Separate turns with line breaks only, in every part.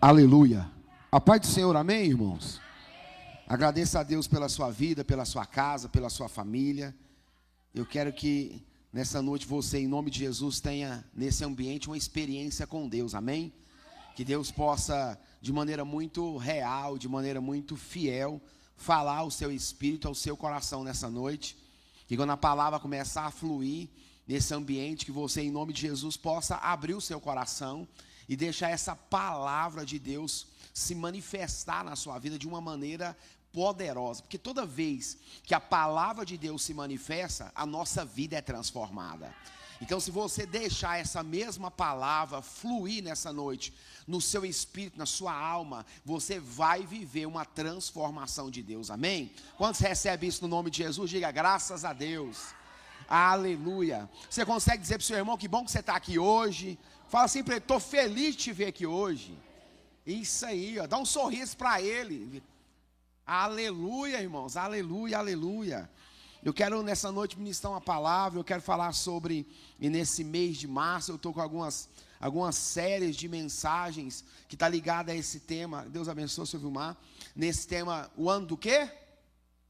Aleluia. A paz do Senhor, amém, irmãos? Agradeço a Deus pela sua vida, pela sua casa, pela sua família. Eu quero que nessa noite você, em nome de Jesus, tenha nesse ambiente uma experiência com Deus, amém? Que Deus possa, de maneira muito real, de maneira muito fiel, falar ao seu espírito, ao seu coração nessa noite. Que quando a palavra começar a fluir nesse ambiente, que você, em nome de Jesus, possa abrir o seu coração e deixar essa palavra de Deus se manifestar na sua vida de uma maneira poderosa. Porque toda vez que a palavra de Deus se manifesta, a nossa vida é transformada. Então, se você deixar essa mesma palavra fluir nessa noite, no seu espírito, na sua alma, você vai viver uma transformação de Deus, amém? Quantos recebem isso no nome de Jesus? Diga graças a Deus, aleluia. Você consegue dizer para o seu irmão, que bom que você está aqui hoje? Fala assim para ele, estou feliz de te ver aqui hoje. Isso aí, ó, dá um sorriso para ele. Aleluia, irmãos, aleluia, aleluia. Eu quero nessa noite ministrar uma palavra, eu quero falar sobre, e nesse mês de março eu estou com algumas séries de mensagens que está ligada a esse tema. Deus abençoe, seu Vilmar. Nesse tema, o ano do quê?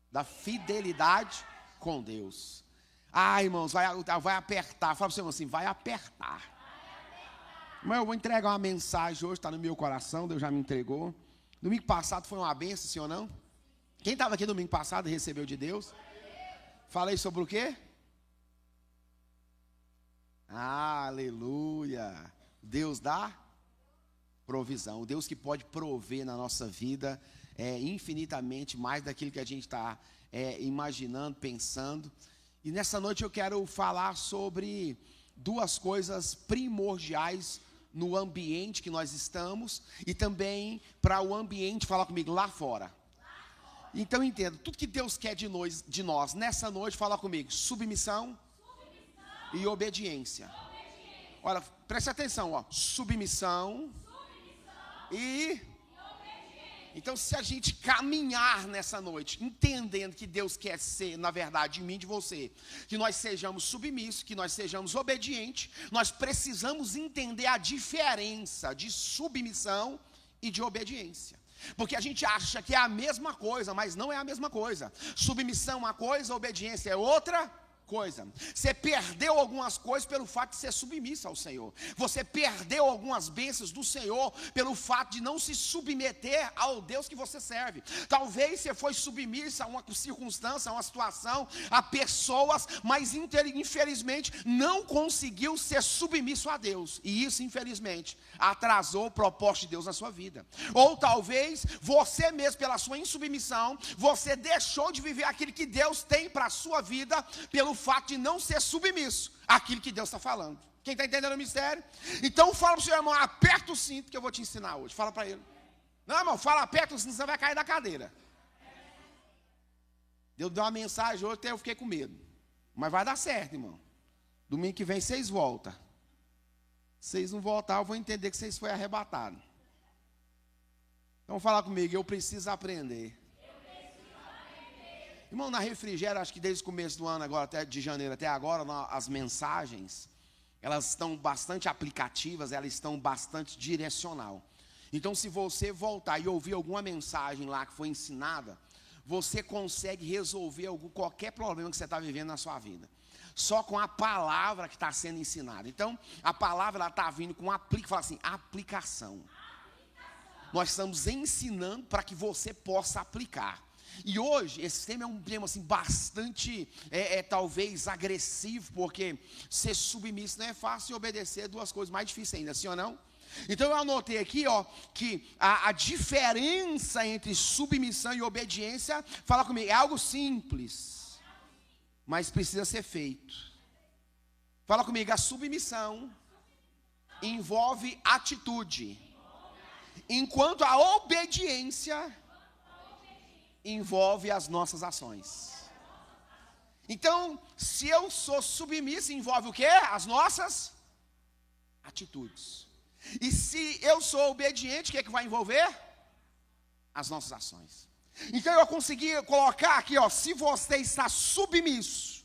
Da fidelidade com Deus. Ah, irmãos, vai apertar. Fala para o seu irmão assim, vai apertar. Mas eu vou entregar uma mensagem hoje, está no meu coração, Deus já me entregou. Domingo passado foi uma bênção, sim ou não? Quem estava aqui domingo passado e recebeu de Deus? Falei sobre o quê? Aleluia. Deus dá provisão. O Deus que pode prover na nossa vida infinitamente mais daquilo que a gente está imaginando, pensando. E nessa noite eu quero falar sobre duas coisas primordiais no ambiente que nós estamos e também para o ambiente, fala comigo, lá fora. Então entenda, tudo que Deus quer de nós nessa noite, fala comigo, submissão e obediência. Olha, preste atenção, ó, submissão e... Então, se a gente caminhar nessa noite, entendendo que Deus quer ser, na verdade, em mim e de você, que nós sejamos submissos, que nós sejamos obedientes, nós precisamos entender a diferença de submissão e de obediência. Porque a gente acha que é a mesma coisa, mas não é a mesma coisa. Submissão é uma coisa, obediência é outra coisa. Você perdeu algumas coisas pelo fato de ser submisso ao Senhor. Você perdeu algumas bênçãos do Senhor pelo fato de não se submeter ao Deus que você serve. Talvez você foi submisso a uma circunstância, a uma situação, a pessoas, mas infelizmente não conseguiu ser submisso a Deus. E isso, infelizmente, atrasou o propósito de Deus na sua vida. Ou talvez você mesmo, pela sua insubmissão, você deixou de viver aquilo que Deus tem para a sua vida pelo fato de não ser submisso àquilo que Deus está falando. Quem está entendendo o mistério? Então fala para o seu irmão, aperta o cinto que eu vou te ensinar hoje. Fala para ele. Não, irmão, fala, aperta o cinto, você vai cair da cadeira. Deus deu uma mensagem hoje, até eu fiquei com medo. Mas vai dar certo, irmão. Domingo que vem vocês voltam. Se vocês não voltar, eu vou entender que vocês foram arrebatados. Então fala comigo, eu preciso aprender. Irmão, na Refrigério, acho que desde o começo do ano, agora até de janeiro até agora, as mensagens, elas estão bastante aplicativas, elas estão bastante direcional. Então, se você voltar e ouvir alguma mensagem lá que foi ensinada, você consegue resolver qualquer problema que você está vivendo na sua vida. Só com a palavra que está sendo ensinada. Então, a palavra está vindo com fala assim, aplicação. Nós estamos ensinando para que você possa aplicar. E hoje, esse tema é um tema assim, bastante, talvez, agressivo, porque ser submisso não é fácil e obedecer duas coisas mais difíceis ainda, sim ou não? Então eu anotei aqui, ó, que a diferença entre submissão e obediência, fala comigo, é algo simples, mas precisa ser feito. Fala comigo, a submissão envolve atitude, enquanto a obediência envolve as nossas ações. Então, se eu sou submisso, envolve o quê? As nossas atitudes. E se eu sou obediente, o que é que vai envolver? As nossas ações. Então, eu consegui colocar aqui, ó, se você está submisso,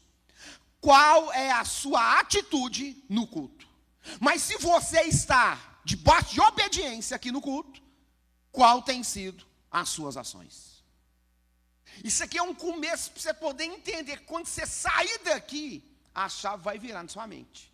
qual é a sua atitude no culto? Mas se você está debaixo de obediência aqui no culto, qual tem sido as suas ações. Isso aqui é um começo para você poder entender que quando você sair daqui, a chave vai virar na sua mente.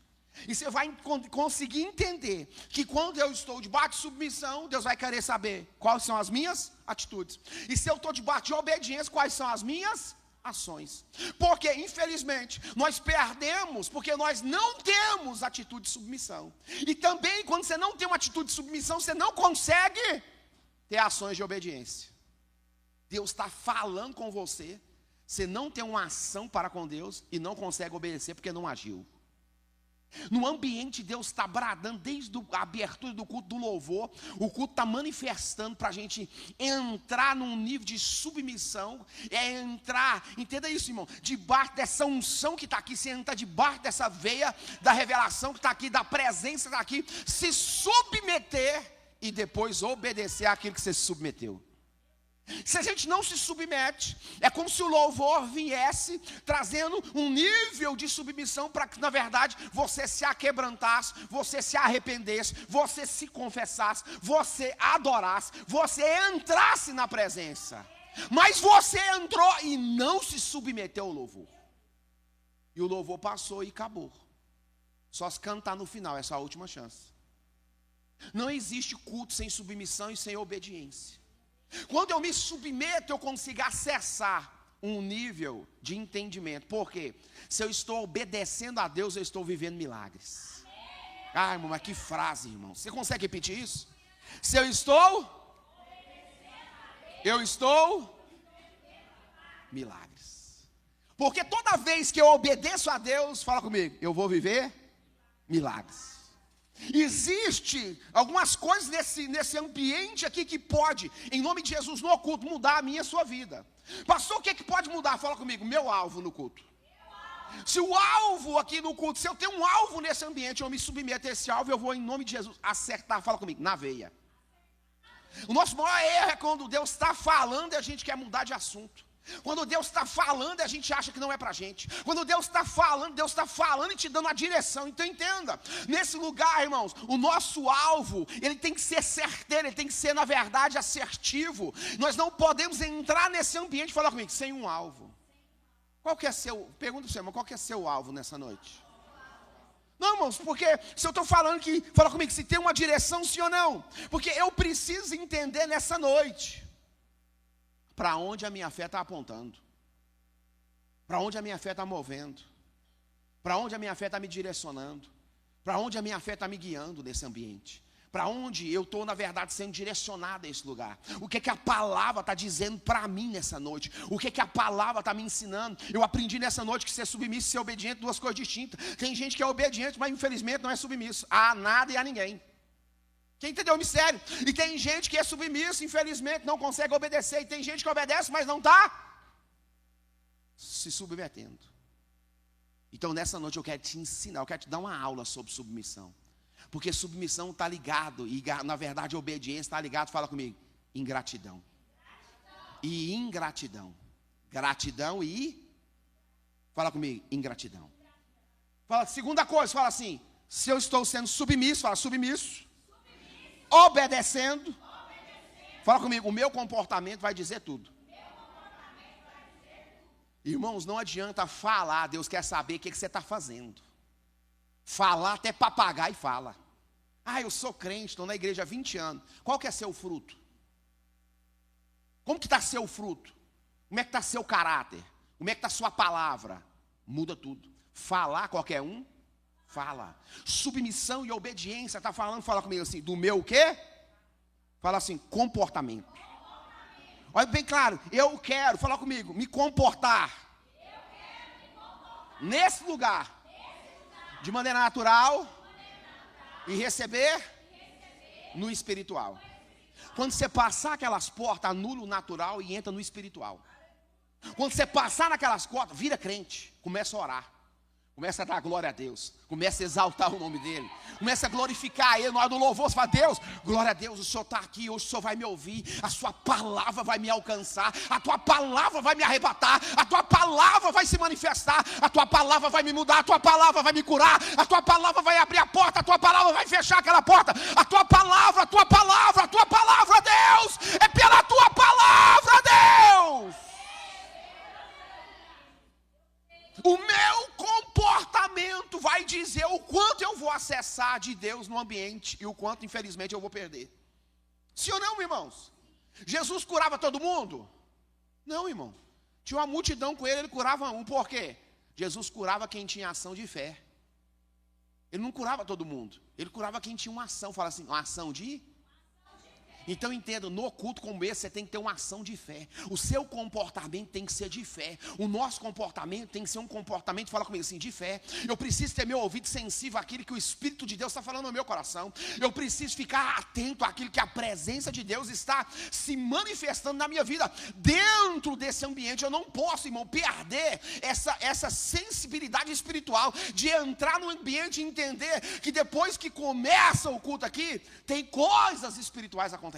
E você vai conseguir entender que quando eu estou debaixo de submissão, Deus vai querer saber quais são as minhas atitudes. E se eu estou debaixo de obediência, quais são as minhas ações. Porque, infelizmente, nós perdemos porque nós não temos atitude de submissão. E também, quando você não tem uma atitude de submissão, você não consegue ter ações de obediência. Deus está falando com você, você não tem uma ação para com Deus e não consegue obedecer porque não agiu. No ambiente, Deus está bradando desde a abertura do culto do louvor. O culto está manifestando para a gente entrar num nível de submissão. É entrar, entenda isso, irmão, debaixo dessa unção que está aqui. Você entra debaixo dessa veia da revelação que está aqui, da presença que está aqui. Se submeter e depois obedecer àquilo que você se submeteu. Se a gente não se submete, é como se o louvor viesse trazendo um nível de submissão para que, na verdade, você se aquebrantasse, você se arrependesse, você se confessasse, você adorasse, você entrasse na presença. Mas você entrou e não se submeteu ao louvor. E o louvor passou e acabou. Só se cantar no final, essa é a última chance. Não existe culto sem submissão e sem obediência. Quando eu me submeto, eu consigo acessar um nível de entendimento. Por quê? Se eu estou obedecendo a Deus, eu estou vivendo milagres. Ah, irmão, mas que frase, irmão. Você consegue repetir isso? Se eu estou milagres. Porque toda vez que eu obedeço a Deus, fala comigo, eu vou viver milagres. Existe algumas coisas nesse ambiente aqui que pode, em nome de Jesus, no culto, mudar a minha e a sua vida. Pastor, o que pode mudar? Fala comigo, meu alvo no culto. Se o alvo aqui no culto, se eu tenho um alvo nesse ambiente, eu me submeto a esse alvo, eu vou, em nome de Jesus, acertar, fala comigo, na veia. O nosso maior erro é quando Deus está falando e a gente quer mudar de assunto. Quando Deus está falando, a gente acha que não é para a gente. Quando Deus está falando e te dando a direção. Então entenda, nesse lugar, irmãos, o nosso alvo, ele tem que ser certeiro, ele tem que ser, na verdade, assertivo. Nós não podemos entrar nesse ambiente, fala comigo, sem um alvo. Qual que é pergunta para você, irmão, qual que é seu alvo nessa noite? Não, irmãos, porque se eu estou falando que, fala comigo, se tem uma direção, sim ou não? Porque eu preciso entender nessa noite para onde a minha fé está apontando, para onde a minha fé está movendo, para onde a minha fé está me direcionando, para onde a minha fé está me guiando nesse ambiente, para onde eu estou, na verdade, sendo direcionado a esse lugar. O que a palavra está dizendo para mim nessa noite? O que a palavra está me ensinando? Eu aprendi nessa noite que ser submisso e ser obediente, duas coisas distintas. Tem gente que é obediente, mas infelizmente não é submisso a nada e a ninguém. Quem entendeu o mistério? E tem gente que é submisso, infelizmente não consegue obedecer. E tem gente que obedece, mas não está se submetendo. Então nessa noite eu quero te ensinar, eu quero te dar uma aula sobre submissão. Porque submissão está ligado, e na verdade obediência está ligado, fala comigo, ingratidão. E ingratidão. Gratidão e, fala comigo, ingratidão. Fala, segunda coisa, fala assim, se eu estou sendo submisso, fala submisso. Obedecendo. Fala comigo, o meu comportamento vai dizer tudo. Irmãos, não adianta falar, Deus quer saber o que você está fazendo. Falar até papagaio fala. Ah, eu sou crente, estou na igreja há 20 anos. Qual que é seu fruto? Como que está seu fruto? Como é que está seu caráter? Como é que está sua palavra? Muda tudo. Falar qualquer um fala. Submissão e obediência, está falando, fala comigo assim, do meu o quê? Fala assim, comportamento. Olha bem claro, eu quero, fala comigo, me comportar. Nesse lugar. De maneira natural. E receber no espiritual. Quando você passar aquelas portas, anula o natural e entra no espiritual. Quando você passar naquelas portas, vira crente, começa a orar. Começa a dar glória a Deus. Começa a exaltar o nome dEle. Começa a glorificar Ele. Na hora do louvor, você fala: Deus, glória a Deus, o Senhor está aqui. Hoje o Senhor vai me ouvir. A sua palavra vai me alcançar. A tua palavra vai me arrebatar. A tua palavra vai se manifestar. A tua palavra vai me mudar. A tua palavra vai me curar. A tua palavra vai abrir a porta. A tua palavra vai fechar aquela porta. A tua palavra, a tua palavra, a tua palavra, Deus. É pela tua palavra, Deus. O meu comportamento vai dizer o quanto eu vou acessar de Deus no ambiente e o quanto, infelizmente, eu vou perder. Sim ou não, irmãos? Jesus curava todo mundo? Não, irmão. Tinha uma multidão com ele, ele curava um. Por quê? Jesus curava quem tinha ação de fé. Ele não curava todo mundo. Ele curava quem tinha uma ação. Fala assim, uma ação de... Então entenda, no culto como esse, você tem que ter uma ação de fé. O seu comportamento tem que ser de fé. O nosso comportamento tem que ser um comportamento, fala comigo assim, de fé. Eu preciso ter meu ouvido sensível àquilo que o Espírito de Deus está falando no meu coração. Eu preciso ficar atento àquilo que a presença de Deus está se manifestando na minha vida. Dentro desse ambiente, eu não posso, irmão, perder essa sensibilidade espiritual de entrar no ambiente e entender que depois que começa o culto aqui, tem coisas espirituais acontecendo.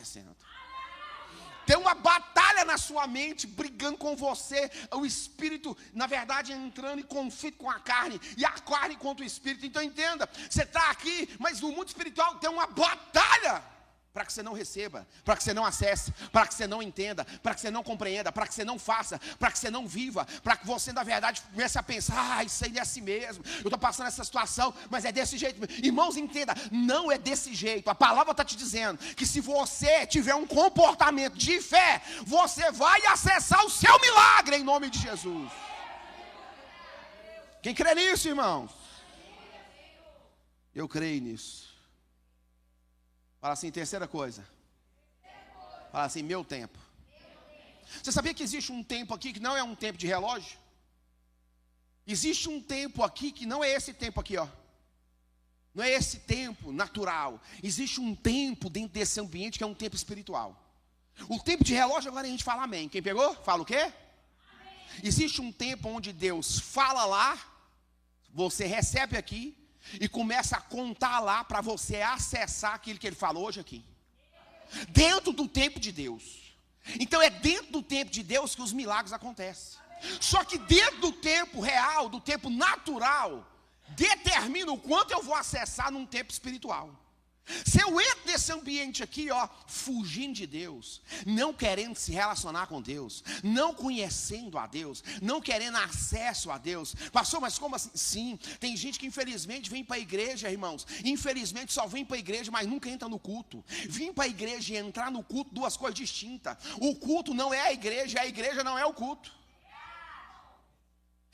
Tem uma batalha na sua mente, brigando com você, o espírito, na verdade, entrando em conflito com a carne, e a carne contra o espírito. Então entenda, você está aqui, mas no mundo espiritual tem uma batalha, para que você não receba, para que você não acesse, para que você não entenda, para que você não compreenda, para que você não faça, para que você não viva, para que você, na verdade, comece a pensar, isso aí é assim mesmo, eu estou passando essa situação, mas é desse jeito. Irmãos, entenda, não é desse jeito. A palavra está te dizendo que se você tiver um comportamento de fé, você vai acessar o seu milagre em nome de Jesus. Quem crê nisso, irmãos? Eu creio nisso. Fala assim, terceira coisa. Fala assim, meu tempo. Você sabia que existe um tempo aqui que não é um tempo de relógio? Existe um tempo aqui que não é esse tempo aqui, ó. Não é esse tempo natural. Existe um tempo dentro desse ambiente que é um tempo espiritual. O tempo de relógio, agora a gente fala amém. Quem pegou? Fala o quê? Amém. Existe um tempo onde Deus fala lá, você recebe aqui, e começa a contar lá para você acessar aquilo que ele falou hoje aqui. Dentro do tempo de Deus. Então é dentro do tempo de Deus que os milagres acontecem. Só que dentro do tempo real, do tempo natural, determina o quanto eu vou acessar num tempo espiritual. Se eu entro nesse ambiente aqui, ó, fugindo de Deus, não querendo se relacionar com Deus, não conhecendo a Deus, não querendo acesso a Deus, pastor, mas como assim? Sim, tem gente que infelizmente vem para a igreja, irmãos, infelizmente só vem para a igreja, mas nunca entra no culto. Vir para a igreja e entrar no culto, duas coisas distintas. O culto não é a igreja não é o culto.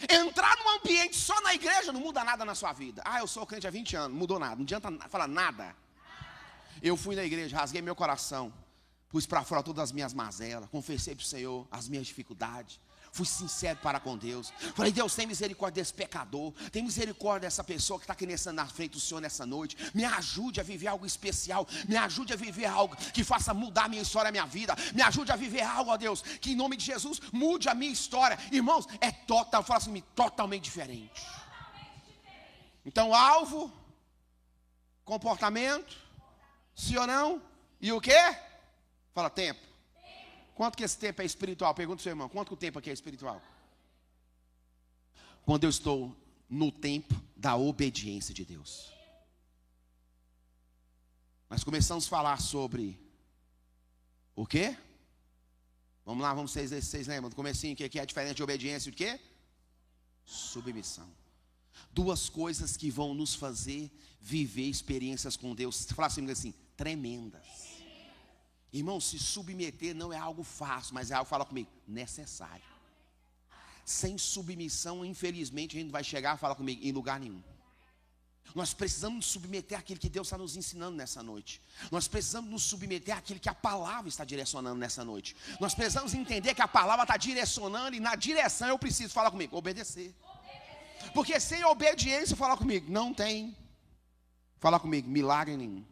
Entrar num ambiente só na igreja não muda nada na sua vida. Ah, eu sou crente há 20 anos, não mudou nada, não adianta falar nada. Eu fui na igreja, rasguei meu coração, pus para fora todas as minhas mazelas, confessei para o Senhor as minhas dificuldades, fui sincero para com Deus. Falei, Deus, tem misericórdia desse pecador, tem misericórdia dessa pessoa que está aqui na frente do Senhor nessa noite. Me ajude a viver algo especial, me ajude a viver algo que faça mudar a minha história, a minha vida. Me ajude a viver algo, ó Deus, que em nome de Jesus mude a minha história. Irmãos, é fala assim, totalmente diferente. Então, alvo, comportamento, sim ou não? E o quê? Fala, tempo. Quanto que esse tempo é espiritual? Pergunta ao seu irmão, quanto que o tempo aqui é espiritual? Quando eu estou no tempo da obediência de Deus. Nós começamos a falar sobre o quê? Vamos lá, vocês lembram do comecinho, que é diferente de obediência e o quê? Submissão. Duas coisas que vão nos fazer viver experiências com Deus, falar assim, tremendas. Irmão, se submeter não é algo fácil, mas é algo, fala comigo, necessário. Sem submissão, infelizmente, a gente não vai chegar, fala comigo, em lugar nenhum. Nós precisamos nos submeter àquilo que Deus está nos ensinando nessa noite. Nós precisamos nos submeter àquilo que a palavra está direcionando nessa noite. Nós precisamos entender que a palavra está direcionando, e na direção eu preciso, fala comigo, obedecer. Porque sem obediência, fala comigo, não tem, fala comigo, milagre nenhum.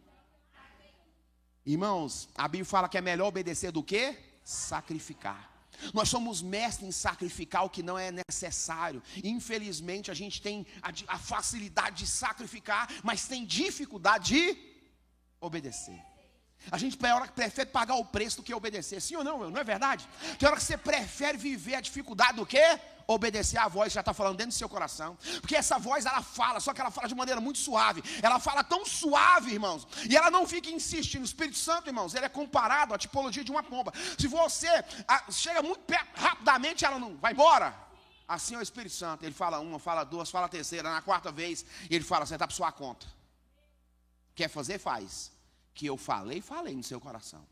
Irmãos, a Bíblia fala que é melhor obedecer do que sacrificar. Nós somos mestres em sacrificar o que não é necessário. Infelizmente a gente tem a facilidade de sacrificar, mas tem dificuldade de obedecer. A gente prefere pagar o preço do que obedecer. Sim ou não? Não é verdade? Tem hora que você prefere viver a dificuldade do que obedecer a voz que já está falando dentro do seu coração. Porque essa voz, ela fala, só que ela fala de maneira muito suave. Ela fala tão suave, irmãos, e ela não fica insistindo. O Espírito Santo, irmãos, ele é comparado à tipologia de uma pomba. Se você chega muito perto, rapidamente, ela não vai embora. Assim é o Espírito Santo. Ele fala uma, fala duas, fala a terceira. Na quarta vez, ele fala, você está por sua conta. Quer fazer, faz. Que eu falei no seu coração.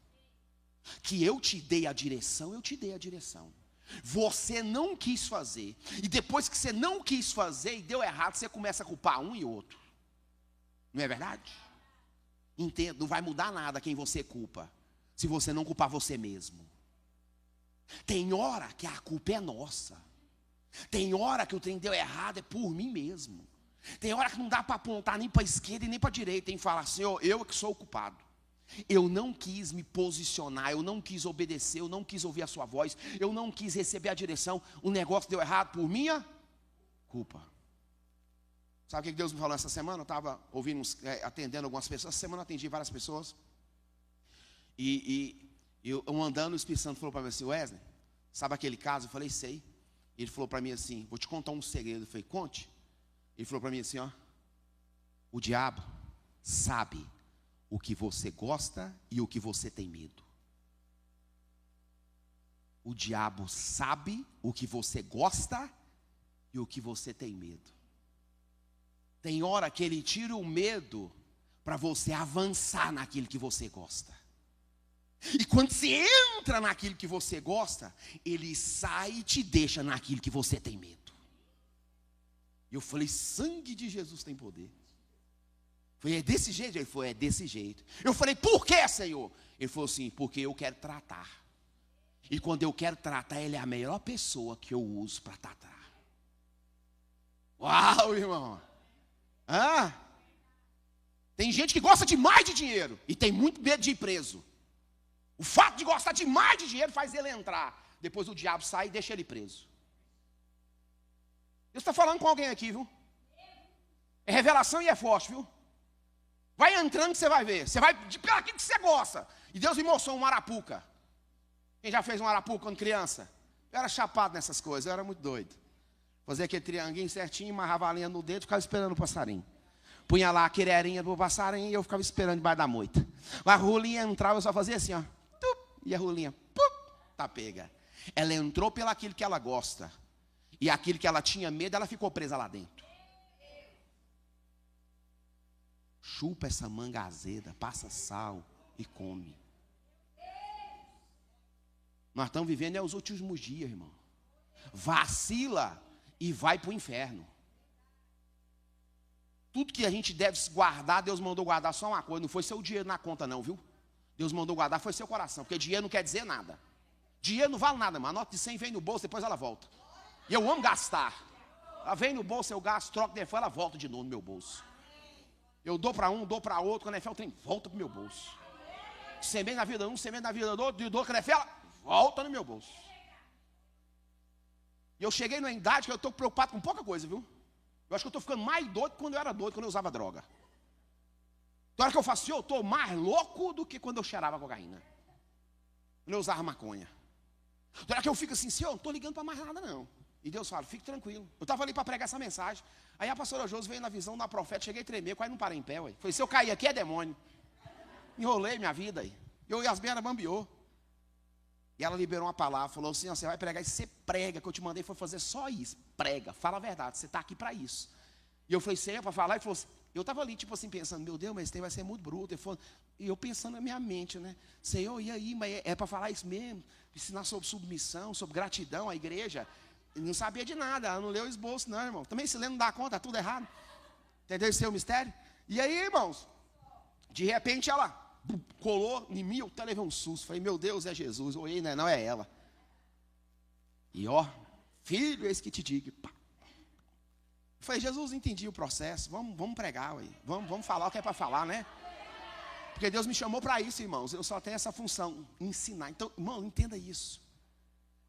Que eu te dei a direção, eu te dei a direção. Você não quis fazer. E depois que você não quis fazer e deu errado, você começa a culpar um e outro. Não é verdade? Entenda, não vai mudar nada quem você culpa, se você não culpar você mesmo. Tem hora que a culpa é nossa. Tem hora que o trem deu errado, é por mim mesmo. Tem hora que não dá para apontar nem para a esquerda e nem para a direita. Tem que falar, Senhor, eu que sou o culpado. Eu não quis me posicionar, eu não quis obedecer, eu não quis ouvir a sua voz, eu não quis receber a direção. O negócio deu errado por minha culpa. Sabe o que Deus me falou essa semana? Eu estava atendendo algumas pessoas. Essa semana eu atendi várias pessoas. E eu andando, o Espírito Santo falou para mim assim, Wesley, sabe aquele caso? Eu falei, sei. Ele falou para mim assim, vou te contar um segredo. Eu falei, conte. Ele falou para mim assim, ó, o diabo sabe o que você gosta e o que você tem medo. O diabo sabe o que você gosta e o que você tem medo. Tem hora que ele tira o medo para você avançar naquilo que você gosta. E quando você entra naquilo que você gosta, ele sai e te deixa naquilo que você tem medo. E eu falei, sangue de Jesus tem poder. Foi, é desse jeito? Ele falou, é desse jeito. Eu falei, por que, Senhor? Ele falou assim, porque eu quero tratar. E quando eu quero tratar, ele é a melhor pessoa que eu uso para tratar. Uau, irmão. Tem gente que gosta demais de dinheiro e tem muito medo de ir preso. O fato de gostar demais de dinheiro faz ele entrar. Depois o diabo sai e deixa ele preso. Deus está falando com alguém aqui, viu? É revelação e é forte, viu? Vai entrando que você vai ver. Você vai pelo aquilo que você gosta. E Deus me mostrou um arapuca. Quem já fez um arapuca quando criança? Eu era chapado nessas coisas, eu era muito doido. Fazia aquele trianguinho certinho, amarrava a linha no dedo e ficava esperando o passarinho. Punha lá a quererinha do passarinho e eu ficava esperando debaixo da moita. A rolinha entrava, eu só fazia assim, ó. E a rolinha, tá pega. Ela entrou pelo aquilo que ela gosta. E aquilo que ela tinha medo, ela ficou presa lá dentro. Chupa essa manga azeda, passa sal e come. Nós estamos vivendo os últimos dias, irmão. Vacila e vai para o inferno. Tudo que a gente deve guardar, Deus mandou guardar só uma coisa. Não foi seu dinheiro na conta não, viu? Deus mandou guardar, foi seu coração. Porque dinheiro não quer dizer nada. Dinheiro não vale nada, mas a nota de 100 vem no bolso, depois ela volta. E eu amo gastar. Ela vem no bolso, eu gasto, troco, depois ela volta de novo no meu bolso. Eu dou para um, dou para outro, quando é fé, o trem volta para o meu bolso. Semente na vida de um, semente na vida do outro, dou, quando é fé, ela volta no meu bolso. E eu cheguei numa idade que eu estou preocupado com pouca coisa, viu? Eu acho que eu estou ficando mais doido quando eu era doido, quando eu usava droga. Então, a hora que eu faço assim, eu estou mais louco do que quando eu cheirava cocaína. Quando eu usava maconha. Então, a hora que eu fico assim, Senhor, eu não estou ligando para mais nada não. E Deus fala, fique tranquilo. Eu estava ali para pregar essa mensagem. Aí a pastora Josi veio na visão da profeta, cheguei a tremer, quase não parei em pé. Ué. Falei, se eu cair aqui é demônio. Enrolei minha vida aí. Eu e as beiras bambiou. E ela liberou uma palavra, falou assim, você vai pregar e você prega, que eu te mandei foi fazer só isso. Prega, fala a verdade, você está aqui para isso. E eu falei, você é para falar? E falou assim, eu estava ali, tipo assim, pensando, meu Deus, mas esse tempo vai ser muito bruto. E eu pensando na minha mente, né? Senhor, e aí, mas é para falar isso mesmo? Ensinar sobre submissão, sobre gratidão à igreja. Eu não sabia de nada, ela não leu o esboço, não, irmão. Também se lendo não dá conta, tá tudo errado. Entendeu esse seu mistério? E aí, irmãos, de repente ela colou em mim, eu até levei um susto. Falei, meu Deus, é Jesus. Eu olhei, não é ela. E ó, filho, eis que te digo. Pá. Eu falei, Jesus, entendi o processo. Vamos pregar, ué. Vamos falar o que é para falar, né? Porque Deus me chamou para isso, irmãos. Eu só tenho essa função, ensinar. Então, irmão, entenda isso.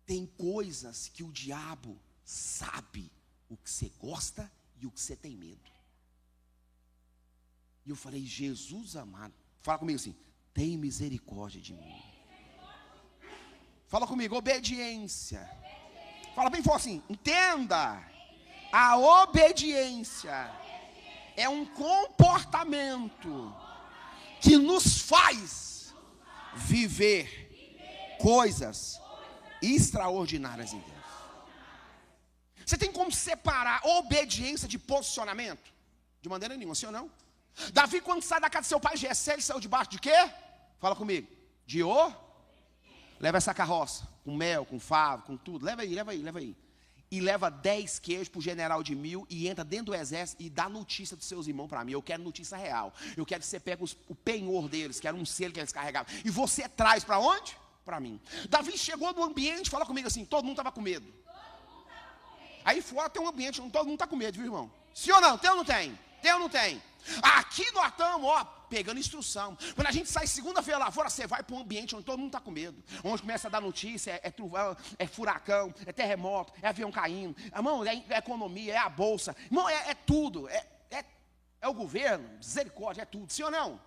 Tem coisas que o diabo sabe o que você gosta e o que você tem medo. E eu falei, Jesus amado, fala comigo assim, tem misericórdia de mim. Fala comigo, obediência. Fala bem forte assim, entenda, a obediência é um comportamento que nos faz viver coisas extraordinárias em Deus. Você tem como separar obediência de posicionamento? De maneira nenhuma, sim ou não? Davi, quando sai da casa de seu pai Jessé, ele saiu debaixo de quê? Fala comigo. De leva essa carroça, com mel, com favo, com tudo. Leva aí. E leva 10 queijos para o general de 1000 e entra dentro do exército e dá notícia dos seus irmãos para mim. Eu quero notícia real. Eu quero que você pegue o penhor deles, que era um selo que eles carregavam. E você traz para onde? Para mim. Davi chegou no ambiente, fala comigo assim, todo mundo estava com medo. Aí fora tem um ambiente onde todo mundo está com medo, viu, irmão? Sim ou não? Tem ou não tem? Tem ou não tem? Aqui nós estamos, pegando instrução. Quando a gente sai segunda-feira lá fora, você vai para um ambiente onde todo mundo está com medo. Onde começa a dar notícia, é trovão, é furacão, é terremoto, é avião caindo. Irmão, é economia, é a bolsa. Irmão, é tudo. É o governo, misericórdia, é tudo. Sim ou não?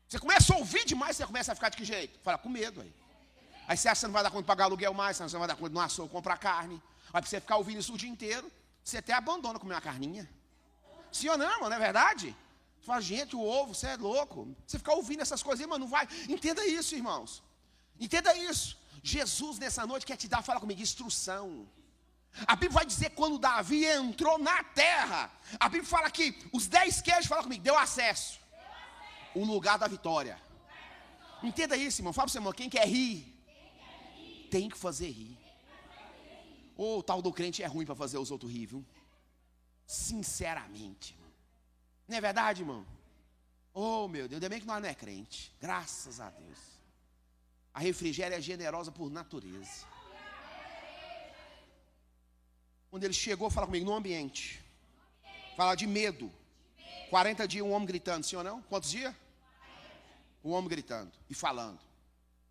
Você começa a ouvir demais, você começa a ficar de que jeito? Fala, com medo aí. Aí você acha que você não vai dar conta de pagar aluguel mais, você não vai dar conta de no açougue comprar carne. Aí para você ficar ouvindo isso o dia inteiro, você até abandona comer uma carninha. Sim ou não, irmão, não é verdade? Você fala, gente, o ovo, você é louco. Você ficar ouvindo essas coisas, irmão, não vai. Entenda isso, irmãos. Entenda isso. Jesus, nessa noite, quer te dar, fala comigo, instrução. A Bíblia vai dizer quando Davi entrou na terra. A Bíblia fala que os 10 queijos, fala comigo, deu acesso. O lugar da vitória. Entenda isso, irmão. Fala para o seu irmão, quem quer rir, tem que fazer rir. O tal do crente é ruim para fazer os outros rir, viu? Sinceramente, irmão. Não é verdade, irmão? Oh, meu Deus, ainda bem que nós não é crente. Graças a Deus. A Refrigério é generosa por natureza. Quando ele chegou, fala comigo, no ambiente. Fala de medo. 40 dias um homem gritando, sim ou não? Quantos dias? Um homem gritando e falando.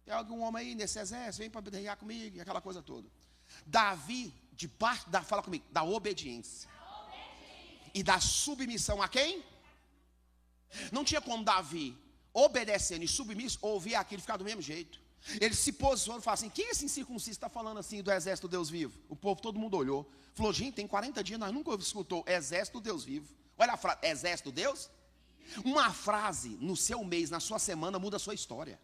Tem algum homem aí nesse exército, vem para brigar comigo, e aquela coisa toda. Davi, de parte da, fala comigo, da obediência. E da submissão a quem? Não tinha como Davi, obedecendo e submisso, ouvir aquilo e ficar do mesmo jeito. Ele se posicionou e falou assim, quem esse incircunciso está falando assim do exército do Deus vivo? O povo, todo mundo olhou. Falou, gente, tem 40 dias, nós nunca escutou exército do Deus vivo. Olha a frase, exército do Deus? Uma frase no seu mês, na sua semana, muda a sua história.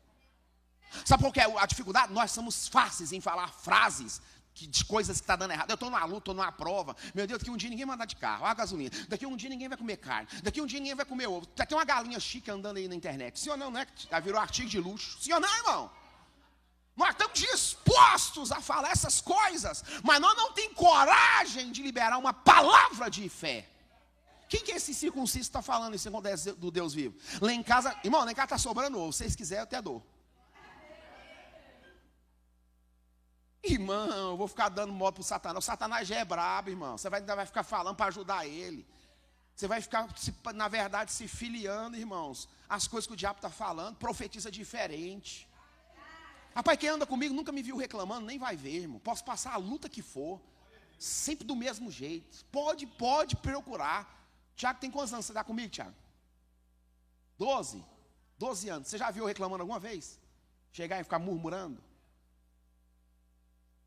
Sabe qual que é a dificuldade? Nós somos fáceis em falar frases de coisas que estão dando errado. Eu estou numa luta, estou numa prova. Meu Deus, daqui um dia ninguém vai andar de carro, olha a gasolina. Daqui um dia ninguém vai comer carne. Daqui um dia ninguém vai comer ovo. Tem uma galinha chique andando aí na internet. Sim ou não, né? Já virou artigo de luxo. Sim ou não, irmão? Nós estamos dispostos a falar essas coisas, mas nós não temos coragem de liberar uma palavra de fé. Quem que é esse circunciso que está falando isso acontece do Deus vivo? Lá em casa, irmão, lá em casa está sobrando ovo. Se vocês quiserem, eu até dou. Irmão, eu vou ficar dando modo para o Satanás. O Satanás já é brabo, irmão. Você vai ficar falando para ajudar ele. Você vai ficar, na verdade, se filiando, irmãos. As coisas que o diabo está falando, profetiza diferente. Rapaz, quem anda comigo nunca me viu reclamando, nem vai ver, irmão. Posso passar a luta que for, sempre do mesmo jeito. Pode procurar. Tiago, tem quantos anos você está comigo, Tiago? 12? 12 anos. Você já viu eu reclamando alguma vez? Chegar e ficar murmurando?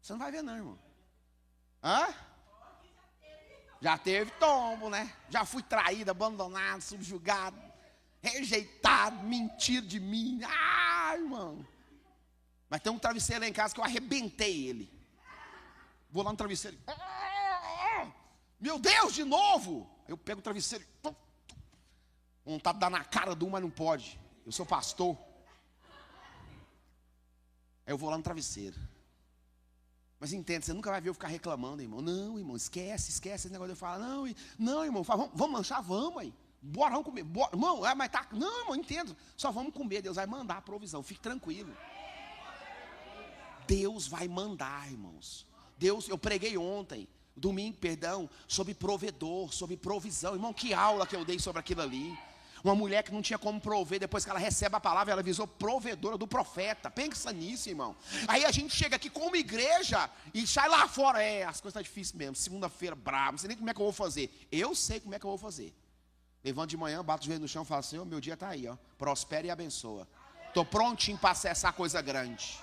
Você não vai ver não, irmão. Hã? Já teve tombo, né? Já fui traído, abandonado, subjugado, rejeitado, mentido de mim. Ah, irmão. Mas tem um travesseiro lá em casa que eu arrebentei ele. Vou lá no travesseiro. Meu Deus, de novo. Eu pego o travesseiro. Vontade de dar na cara do mas não pode. Eu sou pastor. Aí eu vou lá no travesseiro. Mas entende, você nunca vai ver eu ficar reclamando, irmão. Não, irmão, esquece esse negócio de eu falar. Não, irmão, vamos lanchar, vamos aí. Bora, vamos comer. Bora, irmão, mas tá. Não, irmão, entendo. Só vamos comer, Deus vai mandar a provisão. Fique tranquilo. Deus vai mandar, irmãos. Deus, eu preguei ontem, domingo, perdão, sobre provedor, sobre provisão. Irmão, que aula que eu dei sobre aquilo ali. Uma mulher que não tinha como prover, depois que ela recebe a palavra, ela visou provedora do profeta. Pensa nisso, irmão. Aí a gente chega aqui como igreja e sai lá fora. As coisas estão difíceis mesmo. Segunda-feira, bravo, não sei nem como é que eu vou fazer. Eu sei como é que eu vou fazer. Levanto de manhã, bato o joelho no chão e falo, Senhor, meu dia está aí, ó. Prospera e abençoa. Estou prontinho para acessar coisa grande.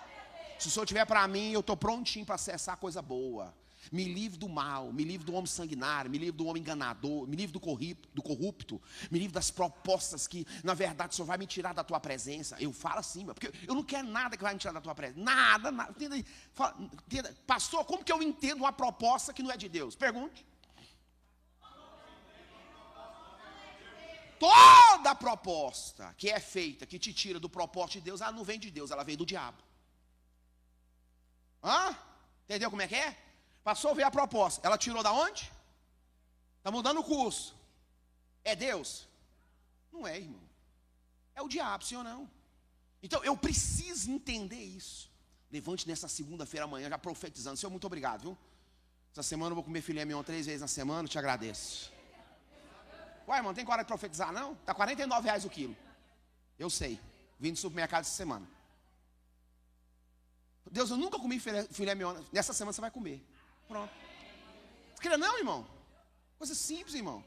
Se o Senhor tiver para mim, eu estou prontinho para acessar coisa boa. Me livre do mal, me livre do homem sanguinário, me livre do homem enganador, me livre do corrupto, me livre das propostas que, na verdade, o Senhor vai me tirar da tua presença. Eu falo assim, porque eu não quero nada que vai me tirar da tua presença. Nada. Entenda. Pastor, como que eu entendo uma proposta que não é de Deus? Pergunte. Toda proposta que é feita, que te tira do propósito de Deus, ela não vem de Deus, ela vem do diabo. Entendeu como é que é? Passou a ver a proposta. Ela tirou da onde? Está mudando o curso. É Deus? Não é, irmão. É o diabo, sim ou não? Então, eu preciso entender isso. Levante nessa segunda-feira amanhã, já profetizando. Senhor, muito obrigado, viu? Essa semana eu vou comer filé mignon 3 vezes na semana, eu te agradeço. Ué, irmão, tem coragem de profetizar, não? Está R$49 o quilo. Eu sei. Vim do supermercado essa semana. Deus, eu nunca comi filé mignon. Nessa semana você vai comer. Pronto. Você queria não, irmão? Coisa simples, irmão.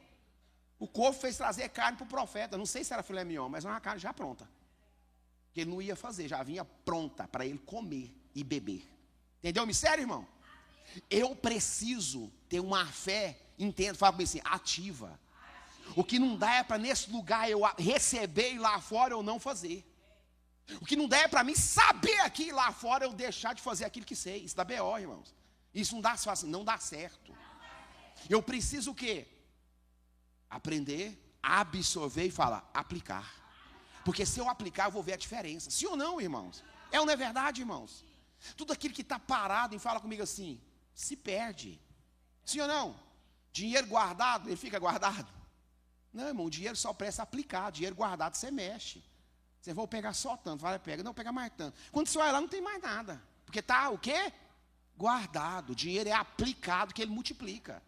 O corpo fez trazer carne para o profeta. Não sei se era filé mignon, mas era uma carne já pronta. Que ele não ia fazer, já vinha pronta para ele comer e beber. Entendeu o mistério, irmão? Eu preciso ter uma fé, entendo, fala comigo assim, ativa. O que não dá é para nesse lugar eu receber e lá fora eu não fazer. O que não dá é para mim saber aqui e lá fora eu deixar de fazer aquilo que sei. Isso dá BO, irmãos. Isso não dá certo. Eu preciso o quê? Aprender, absorver e falar, aplicar. Porque se eu aplicar, eu vou ver a diferença. Sim ou não, irmãos? É ou não é verdade, irmãos? Tudo aquilo que está parado e fala comigo assim, se perde. Sim ou não? Dinheiro guardado, ele fica guardado. Não, irmão, o dinheiro só presta aplicar. Dinheiro guardado, você mexe. Você vai pegar só tanto, vai pega, não pega mais tanto. Quando você olha lá, não tem mais nada. Porque está o quê? Guardado. O dinheiro é aplicado, que ele multiplica.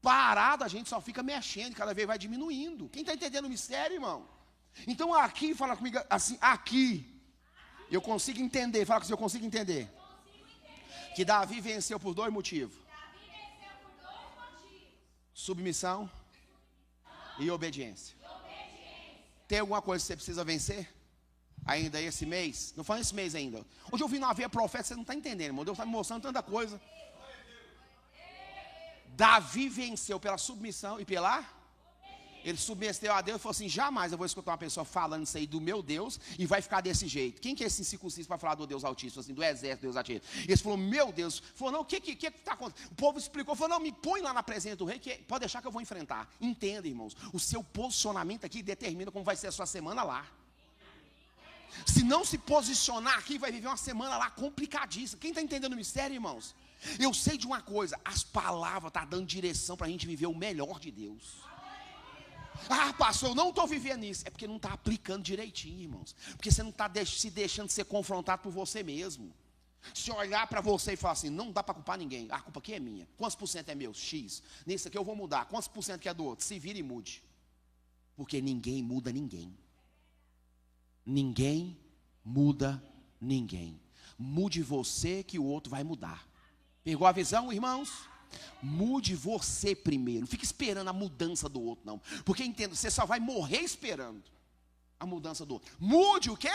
Parado, a gente só fica mexendo, cada vez vai diminuindo. Quem está entendendo o mistério, irmão? Então aqui, fala comigo assim, aqui, eu consigo entender, fala que eu consigo entender. Que Davi venceu por 2 motivos. Submissão e obediência. Tem alguma coisa que você precisa vencer? Ainda esse mês? Não foi esse mês ainda. Hoje eu vim na veia profeta, você não está entendendo, irmão. Deus está me mostrando tanta coisa. Davi venceu pela submissão e pela... Ele submeteu a Deus e falou assim, jamais eu vou escutar uma pessoa falando isso aí do meu Deus e vai ficar desse jeito. Quem que é esse incircunciso para falar do Deus Altíssimo, assim, do exército Deus Altíssimo? Ele falou, meu Deus. Falou, não, o que está acontecendo? O povo explicou, falou, não, me põe lá na presença do rei, que pode deixar que eu vou enfrentar. Entenda, irmãos, o seu posicionamento aqui determina como vai ser a sua semana lá. Se não se posicionar aqui, vai viver uma semana lá complicadíssima. Quem está entendendo o mistério, irmãos? Eu sei de uma coisa, as palavras estão dando direção para a gente viver o melhor de Deus. Pastor, eu não estou vivendo isso. É porque não está aplicando direitinho, irmãos. Porque você não está se deixando ser confrontado por você mesmo. Se olhar para você e falar assim, não dá para culpar ninguém. A culpa aqui é minha. Quantos por cento é meu? X. Nisso aqui eu vou mudar. Quantos por cento que é do outro? Se vira e mude. Porque ninguém muda ninguém. Ninguém muda ninguém. Mude você que o outro vai mudar. Pegou a visão, irmãos? Mude você primeiro. Não fique esperando a mudança do outro, não. Porque entenda, você só vai morrer esperando a mudança do outro. Mude o quê?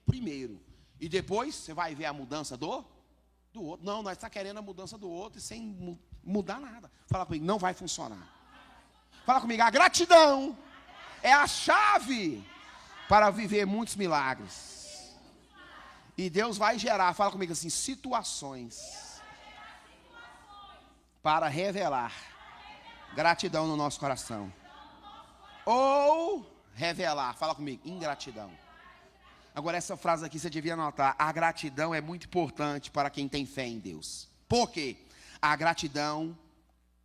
Primeiro. E depois você vai ver a mudança do outro. Não, nós estamos querendo a mudança do outro e sem mudar nada. Fala comigo, não vai funcionar. Fala comigo, a gratidão é a chave para viver muitos milagres. E Deus vai gerar, fala comigo assim, situações para revelar gratidão no nosso coração. Ou revelar, fala comigo, ingratidão. Agora essa frase aqui você devia anotar. A gratidão é muito importante para quem tem fé em Deus. Por quê? A gratidão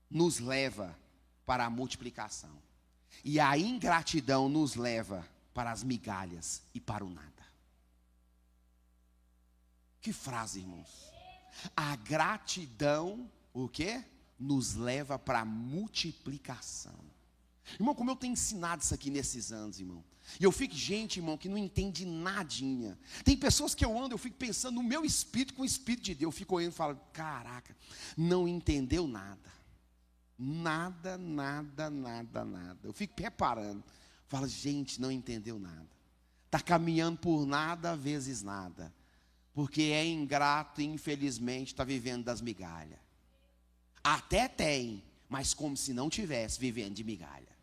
nos leva para a multiplicação. E a ingratidão nos leva para as migalhas e para o nada. Que frase, irmãos. A gratidão, o quê? Nos leva para a multiplicação. Irmão, como eu tenho ensinado isso aqui nesses anos, irmão. E eu fico, gente, irmão, que não entende nadinha. Tem pessoas que eu ando, eu fico pensando no meu espírito com o Espírito de Deus. Eu fico olhando e falo, caraca, não entendeu nada. Nada. Eu fico preparando. Falo, gente, não entendeu nada. Está caminhando por nada vezes nada. Porque é ingrato e infelizmente está vivendo das migalhas. Até tem, mas como se não tivesse vivendo de migalha.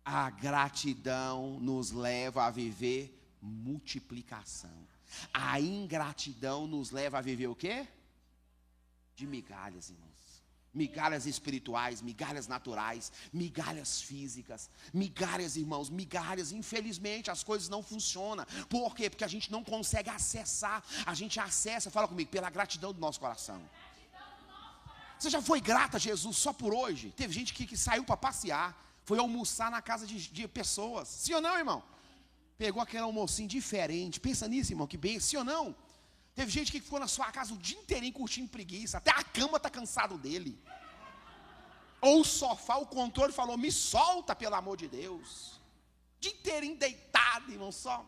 A gratidão nos leva a viver multiplicação. A ingratidão nos leva a viver o quê? De migalhas, irmãos. Migalhas espirituais, migalhas naturais, migalhas físicas, migalhas, irmãos, migalhas. Infelizmente as coisas não funcionam. Por quê? Porque a gente não consegue acessar. A gente acessa, fala comigo, pela gratidão do nosso coração. Você já foi grata a Jesus só por hoje? Teve gente que saiu para passear, foi almoçar na casa de pessoas. Sim ou não, irmão? Pegou aquele almocinho diferente. Pensa nisso, irmão, que bem. Sim ou não? Teve gente que ficou na sua casa o dia inteirinho curtindo preguiça. Até a cama está cansado dele. Ou o sofá, o controle falou, me solta, pelo amor de Deus. O dia inteirinho deitado, irmão, só.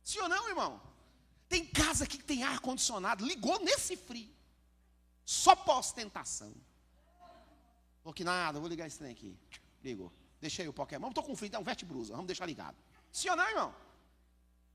Sim ou não, irmão? Tem casa aqui que tem ar-condicionado, ligou nesse frio. Só pós-tentação. Falou que nada, vou ligar esse trem aqui. Ligou. Deixei o Pokémon, estou com frio, então veste blusa, vamos deixar ligado. Sim ou não, irmão?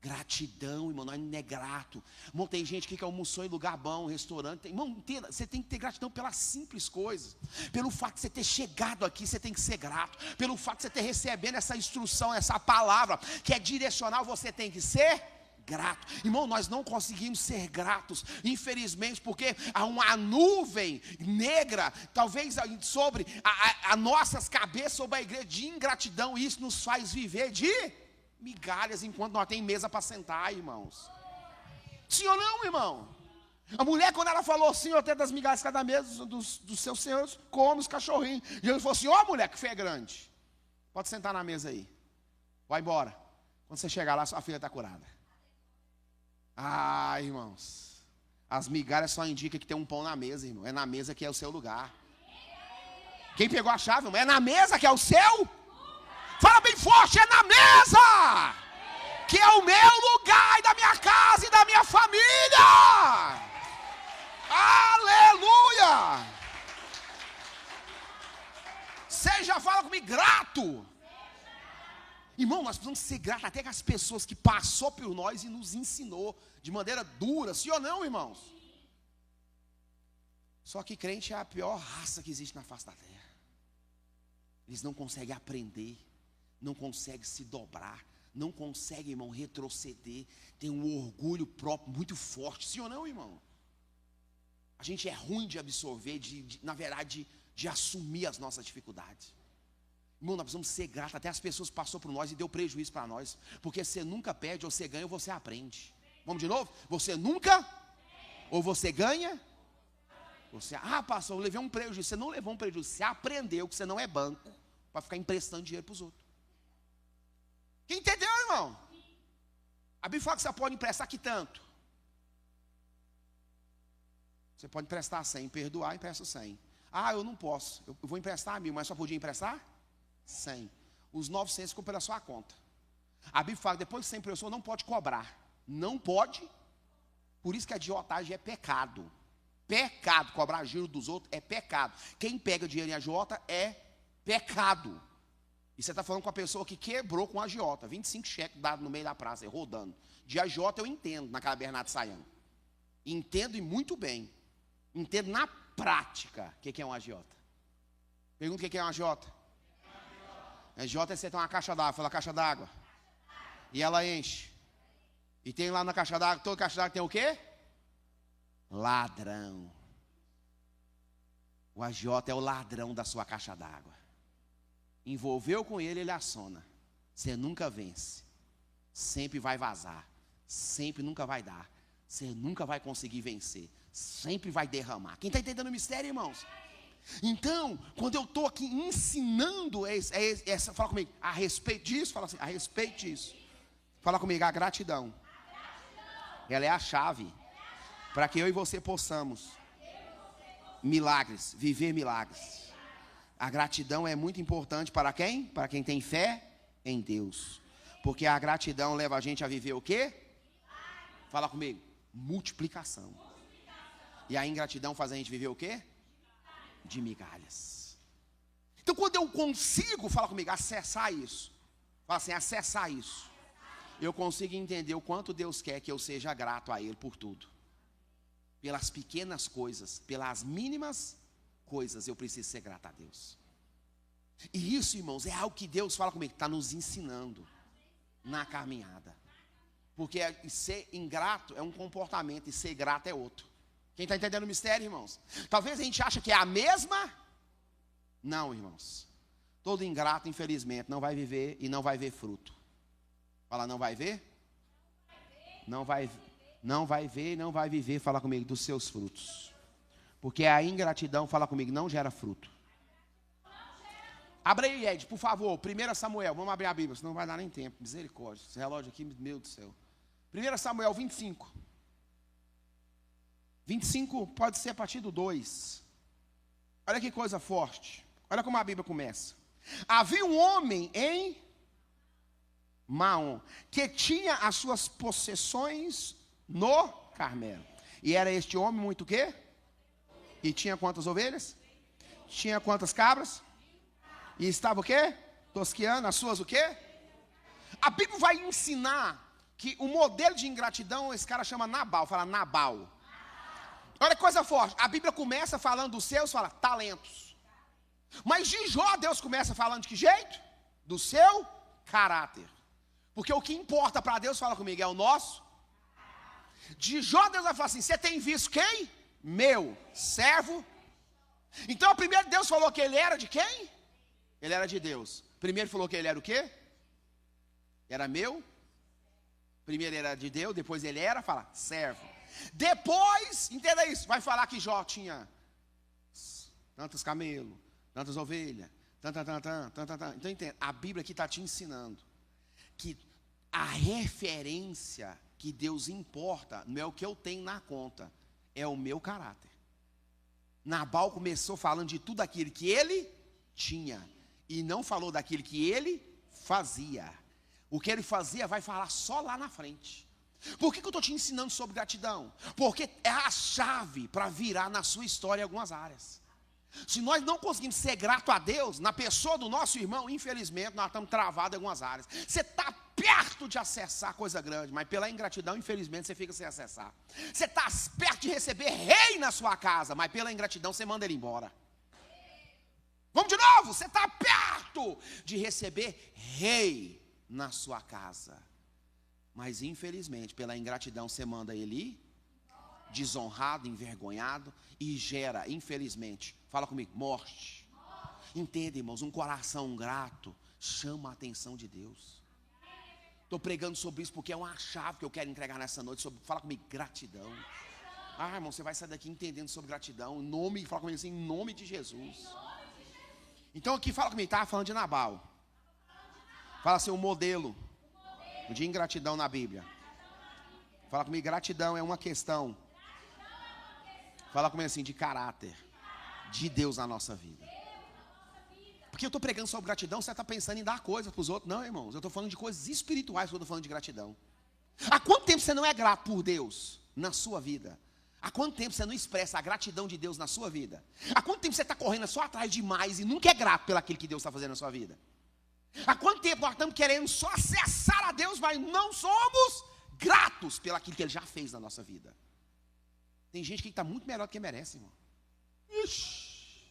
Gratidão, irmão, nós não é grato. Irmão, tem gente aqui que almoçou em lugar bom, restaurante. Irmão, você tem que ter gratidão pelas simples coisas. Pelo fato de você ter chegado aqui, você tem que ser grato. Pelo fato de você ter recebendo essa instrução, essa palavra, que é direcional, você tem que ser grato. Irmão, nós não conseguimos ser gratos, infelizmente, porque há uma nuvem negra, talvez sobre as nossas cabeças, sobre a igreja, de ingratidão. E isso nos faz viver de migalhas enquanto nós temos mesa para sentar, irmãos. Sim ou não, irmão? A mulher, quando ela falou assim, eu tenho das migalhas cada mesa dos seus senhores, come os cachorrinhos. E ele falou assim, ó mulher, que fé grande. Pode sentar na mesa aí. Vai embora. Quando você chegar lá, sua filha está curada. Ah, irmãos. As migalhas só indicam que tem um pão na mesa, irmão. É na mesa que é o seu lugar. Quem pegou a chave, irmão? É na mesa que é o seu? Fala bem forte, é na mesa que é o meu lugar, e da minha casa, e da minha família. Aleluia. Seja, fala comigo, grato. Irmão, nós precisamos ser gratos até com as pessoas que passou por nós e nos ensinou de maneira dura, sim ou não, irmãos? Só que crente é a pior raça que existe na face da terra. Eles não conseguem aprender, não consegue se dobrar, não consegue, irmão, retroceder, tem um orgulho próprio muito forte, sim ou não, irmão? A gente é ruim de absorver, na verdade, de assumir as nossas dificuldades. Irmão, nós precisamos ser gratos, até as pessoas passou por nós e deu prejuízo para nós, porque você nunca perde, ou você ganha, ou você aprende. Vamos de novo? Você nunca, ou você ganha, você, pastor, eu levei um prejuízo. Você não levou um prejuízo, você aprendeu que você não é banco para ficar emprestando dinheiro para os outros. Quem entendeu, irmão? A Bíblia fala que você pode emprestar que tanto? Você pode emprestar 100, perdoar, empresta 100. Eu não posso, eu vou emprestar 1000, mas só podia emprestar 100. Os 900 ficam pela sua conta. A Bíblia fala que depois que você emprestou, não pode cobrar. Não pode. Por isso que a agiotagem é pecado. Pecado, cobrar giro dos outros é pecado. Quem pega dinheiro em agiota é pecado. E você está falando com a pessoa que quebrou com a agiota. 25 cheques dados no meio da praça, rodando. De agiota eu entendo, naquela Bernardo Sayão. Entendo e muito bem. Entendo na prática o que é um agiota. Pergunta o que é um agiota. Agiota é você tem uma caixa d'água, fala caixa d'água. E ela enche. E tem lá na caixa d'água, toda caixa d'água tem o quê? Ladrão. O agiota é o ladrão da sua caixa d'água. Envolveu com ele, ele assona. Você nunca vence. Sempre vai vazar. Sempre nunca vai dar. Você nunca vai conseguir vencer. Sempre vai derramar. Quem está entendendo o mistério, irmãos? Então, quando eu estou aqui ensinando, fala comigo, a respeito disso, fala assim, a respeito disso. Fala comigo, a gratidão. Ela é a chave para que eu e você possamos milagres, viver milagres. A gratidão é muito importante para quem? Para quem tem fé em Deus. Porque a gratidão leva a gente a viver o quê? Fala comigo. Multiplicação. E a ingratidão faz a gente viver o quê? De migalhas. Então quando eu consigo, fala comigo, acessar isso. Fala assim, acessar isso. Eu consigo entender o quanto Deus quer que eu seja grato a Ele por tudo. Pelas pequenas coisas, pelas mínimas coisas, eu preciso ser grato a Deus. E isso, irmãos, é algo que Deus, fala comigo, está nos ensinando na caminhada. Porque ser ingrato é um comportamento e ser grato é outro. Quem está entendendo o mistério, irmãos? Talvez a gente ache que é a mesma. Não, irmãos. Todo ingrato, infelizmente, não vai viver e não vai ver fruto. Fala, não vai ver? Não vai ver e não vai viver, fala comigo, dos seus frutos. Porque a ingratidão, fala comigo, não gera fruto. Abre aí, Ed, por favor, 1 Samuel, vamos abrir a Bíblia, senão não vai dar nem tempo, misericórdia. Esse relógio aqui, meu Deus do céu. 1 Samuel 25. 25 pode ser a partir do 2. Olha que coisa forte. Olha como a Bíblia começa. Havia um homem em Maom, que tinha as suas possessões no Carmelo. E era este homem muito o quê? E tinha quantas ovelhas? Tinha quantas cabras? E estava o quê? Tosqueando as suas o quê? A Bíblia vai ensinar que o modelo de ingratidão, esse cara chama Nabal, fala Nabal. Olha que coisa forte, a Bíblia começa falando dos seus, fala talentos. Mas de Jó, Deus começa falando de que jeito? Do seu caráter. Porque o que importa para Deus, fala comigo, é o nosso. De Jó, Deus vai falar assim, você tem visto quem? Meu servo. Então, primeiro Deus falou que ele era de quem? Ele era de Deus. Primeiro falou que ele era o quê? Era meu. Primeiro ele era de Deus, depois ele era, fala, servo. Depois, entenda isso, vai falar que Jó tinha tantos camelos, tantas ovelhas, Então entenda, a Bíblia aqui está te ensinando que a referência que Deus importa não é o que eu tenho na conta, é o meu caráter. Nabal começou falando de tudo aquilo que ele tinha e não falou daquilo que ele fazia. O que ele fazia vai falar só lá na frente. Por que eu estou te ensinando sobre gratidão? Porque é a chave para virar na sua história em algumas áreas. Se nós não conseguimos ser grato a Deus, na pessoa do nosso irmão, infelizmente, nós estamos travados em algumas áreas. Você está perto de acessar coisa grande, mas pela ingratidão, infelizmente, você fica sem acessar. Você está perto de receber rei na sua casa, mas pela ingratidão, você manda ele embora. Vamos de novo, você está perto de receber rei na sua casa. Mas infelizmente, pela ingratidão, você manda ele ir desonrado, envergonhado, e gera, infelizmente, fala comigo, morte. Entenda, irmãos, um coração grato chama a atenção de Deus. Estou pregando sobre isso porque é uma chave que eu quero entregar nessa noite, fala comigo, gratidão. Ah, irmão, você vai sair daqui entendendo sobre gratidão, fala comigo assim, em nome de Jesus. Então aqui, fala comigo, estava falando de Nabal. Fala assim, o modelo de ingratidão na Bíblia. Fala comigo, gratidão é uma questão. Fala comigo assim, de caráter de Deus na nossa vida. Porque eu estou pregando sobre gratidão, você está pensando em dar coisas para os outros. Não, irmãos, eu estou falando de coisas espirituais quando eu estou falando de gratidão. Há quanto tempo você não é grato por Deus na sua vida? Há quanto tempo você não expressa a gratidão de Deus na sua vida? Há quanto tempo você está correndo só atrás demais e nunca é grato pelo aquilo que Deus está fazendo na sua vida? Há quanto tempo nós estamos querendo só acessar a Deus, mas não somos gratos pelo aquilo que Ele já fez na nossa vida? Tem gente que está muito melhor do que merece, irmão. Ixi,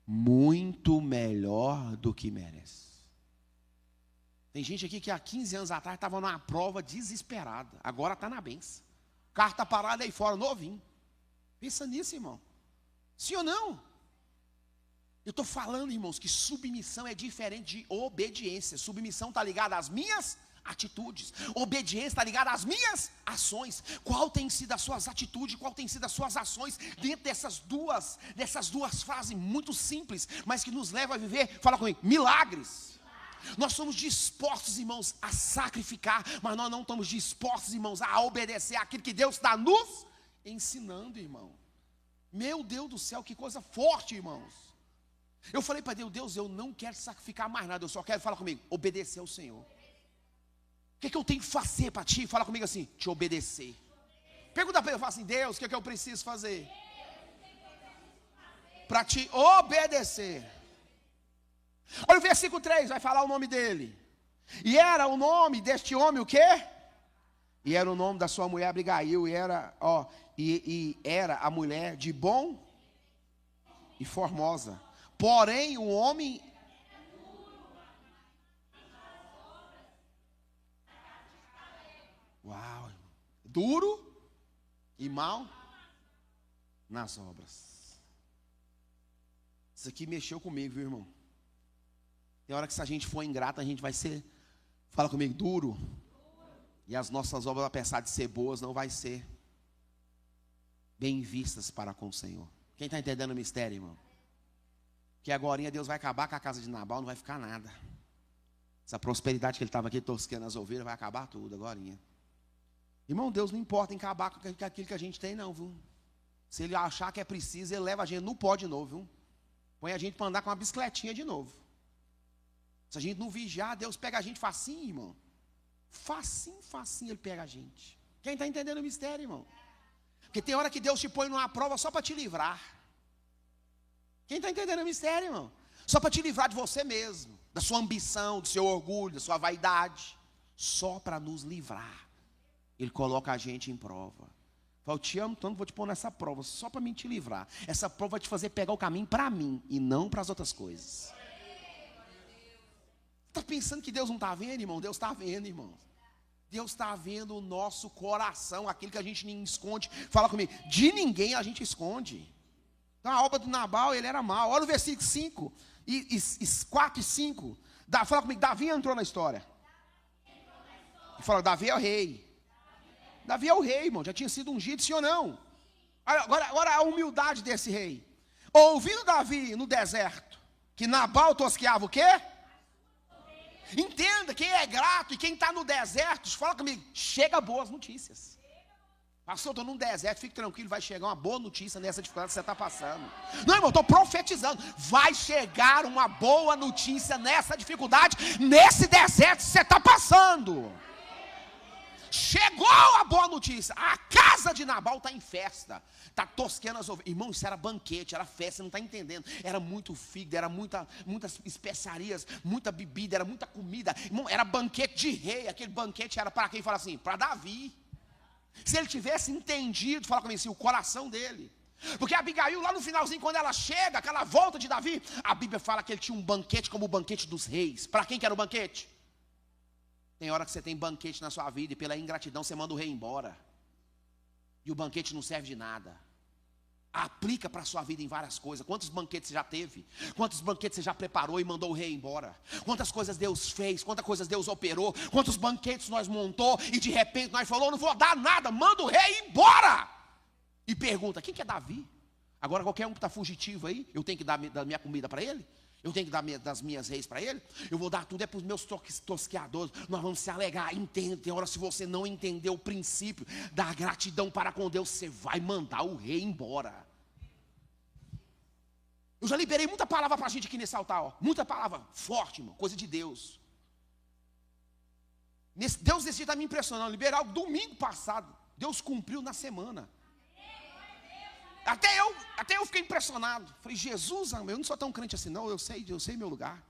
muito melhor do que merece. Tem gente aqui que há 15 anos atrás estava numa prova desesperada. Agora está na benção. O carro está parado aí fora, novinho. Pensa nisso, irmão. Sim ou não? Eu estou falando, irmãos, que submissão é diferente de obediência. Submissão está ligada às minhas atitudes. Obediência está ligada às minhas ações. Qual tem sido as suas atitudes, qual tem sido as suas ações dentro dessas duas frases muito simples, mas que nos levam a viver, fala comigo, milagres. Nós somos dispostos, irmãos, a sacrificar, mas nós não estamos dispostos, irmãos, a obedecer àquilo que Deus está nos ensinando, irmão. Meu Deus do céu, que coisa forte, irmãos. Eu falei para Deus, Deus, eu não quero sacrificar mais nada, eu só quero, fala comigo, obedecer ao Senhor. O que eu tenho que fazer para ti? Fala comigo assim, te obedecer. Pergunta para ele, fala assim, Deus, o que eu preciso fazer? Para te obedecer. Olha o versículo 3, vai falar o nome dele. E era o nome deste homem o quê? E era o nome da sua mulher Abigail, e era a mulher de bom e formosa. Porém, o homem... Uau, duro e mal nas obras. Isso aqui mexeu comigo, viu, irmão? Tem hora que se a gente for ingrato, a gente vai ser, fala comigo, duro. E as nossas obras, apesar de ser boas, não vai ser bem vistas para com o Senhor. Quem está entendendo o mistério, irmão? Que agora Deus vai acabar com a casa de Nabal, não vai ficar nada. Essa prosperidade que ele estava aqui tosqueando as ovelhas, vai acabar tudo agora. Irmão, Deus não importa em acabar com aquilo que a gente tem, não, viu? Se ele achar que é preciso, ele leva a gente no pó de novo, viu? Põe a gente para andar com uma bicicletinha de novo. Se a gente não vigiar, Deus pega a gente facinho, irmão. Facinho ele pega a gente. Quem está entendendo o mistério, irmão? Porque tem hora que Deus te põe numa prova só para te livrar. Quem está entendendo o mistério, irmão? Só para te livrar de você mesmo, da sua ambição, do seu orgulho, da sua vaidade. Só para nos livrar. Ele coloca a gente em prova. Fala, eu te amo tanto, vou te pôr nessa prova, só para mim te livrar. Essa prova vai te fazer pegar o caminho para mim, e não para as outras coisas. Está pensando que Deus não está vendo, irmão? Deus está vendo, irmão. Deus está vendo o nosso coração, aquilo que a gente nem esconde. Fala comigo, de ninguém a gente esconde. Então a obra do Nabal, ele era mau. Olha o versículo 5, 4 e 5. Fala comigo, Davi entrou na história. E fala, Davi é o rei. Davi é o rei, irmão, já tinha sido ungido, sim ou não? Agora a humildade desse rei. Ouvindo Davi no deserto, que Nabal tosqueava o quê? Entenda, quem é grato e quem está no deserto, fala comigo, chega boas notícias. Pastor, eu estou num deserto, fique tranquilo, vai chegar uma boa notícia nessa dificuldade que você está passando. Não, irmão, estou profetizando, vai chegar uma boa notícia nessa dificuldade, nesse deserto que você está passando. Chegou a boa notícia, a casa de Nabal está em festa, está tosqueando as ovelhas. Irmão, isso era banquete, era festa, você não está entendendo. Era muito fígado, era muitas especiarias, muita bebida, era muita comida. Irmão, era banquete de rei, aquele banquete era para quem? Fala assim, para Davi. Se ele tivesse entendido, fala comigo assim, o coração dele. Porque Abigail, lá no finalzinho, quando ela chega, aquela volta de Davi, a Bíblia fala que ele tinha um banquete como o banquete dos reis. Para quem que era o banquete? Tem hora que você tem banquete na sua vida e pela ingratidão você manda o rei embora. E o banquete não serve de nada. Aplica para a sua vida em várias coisas. Quantos banquetes você já teve? Quantos banquetes você já preparou e mandou o rei embora? Quantas coisas Deus fez? Quantas coisas Deus operou? Quantos banquetes nós montou e de repente nós falou, não vou dar nada, manda o rei embora. E pergunta, quem que é Davi? Agora qualquer um que está fugitivo aí, eu tenho que dar da minha comida para ele? Eu tenho que dar das minhas reis para ele? Eu vou dar tudo para os meus tosqueadores. Nós vamos se alegar. Entenda, tem hora se você não entender o princípio da gratidão para com Deus, você vai mandar o rei embora. Eu já liberei muita palavra para a gente aqui nesse altar, ó. Muita palavra forte, irmão, coisa de Deus. Deus nesse dia está me impressionando. Liberar o domingo passado. Deus cumpriu na semana. Até eu fiquei impressionado. Falei, Jesus, eu não sou tão crente assim não, eu sei meu lugar.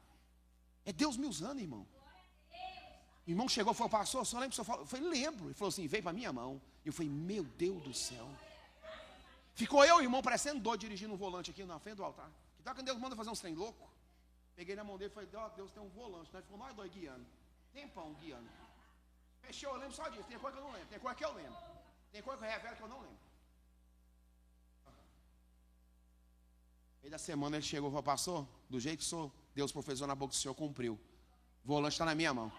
É Deus me usando, irmão. O irmão chegou e falou, pastor, só lembra que o senhor falou? Eu falei, lembro. Ele falou assim, veio para a minha mão. Eu falei, meu Deus do céu. Ficou eu e o irmão parecendo doido dirigindo um volante aqui na frente do altar. Que tal quando Deus manda fazer uns trem louco? Peguei na mão dele e falei, Deus tem um volante. Nós ficamos nós dois guiando. Tempão guiando. Fechou, eu lembro só disso. Tem coisa que eu não lembro. Tem coisa que eu lembro. Tem coisa que eu revelo que eu não lembro. Aí da semana ele chegou e falou, pastor, do jeito que sou, Deus profetizou na boca do senhor, cumpriu. O volante está na minha mão.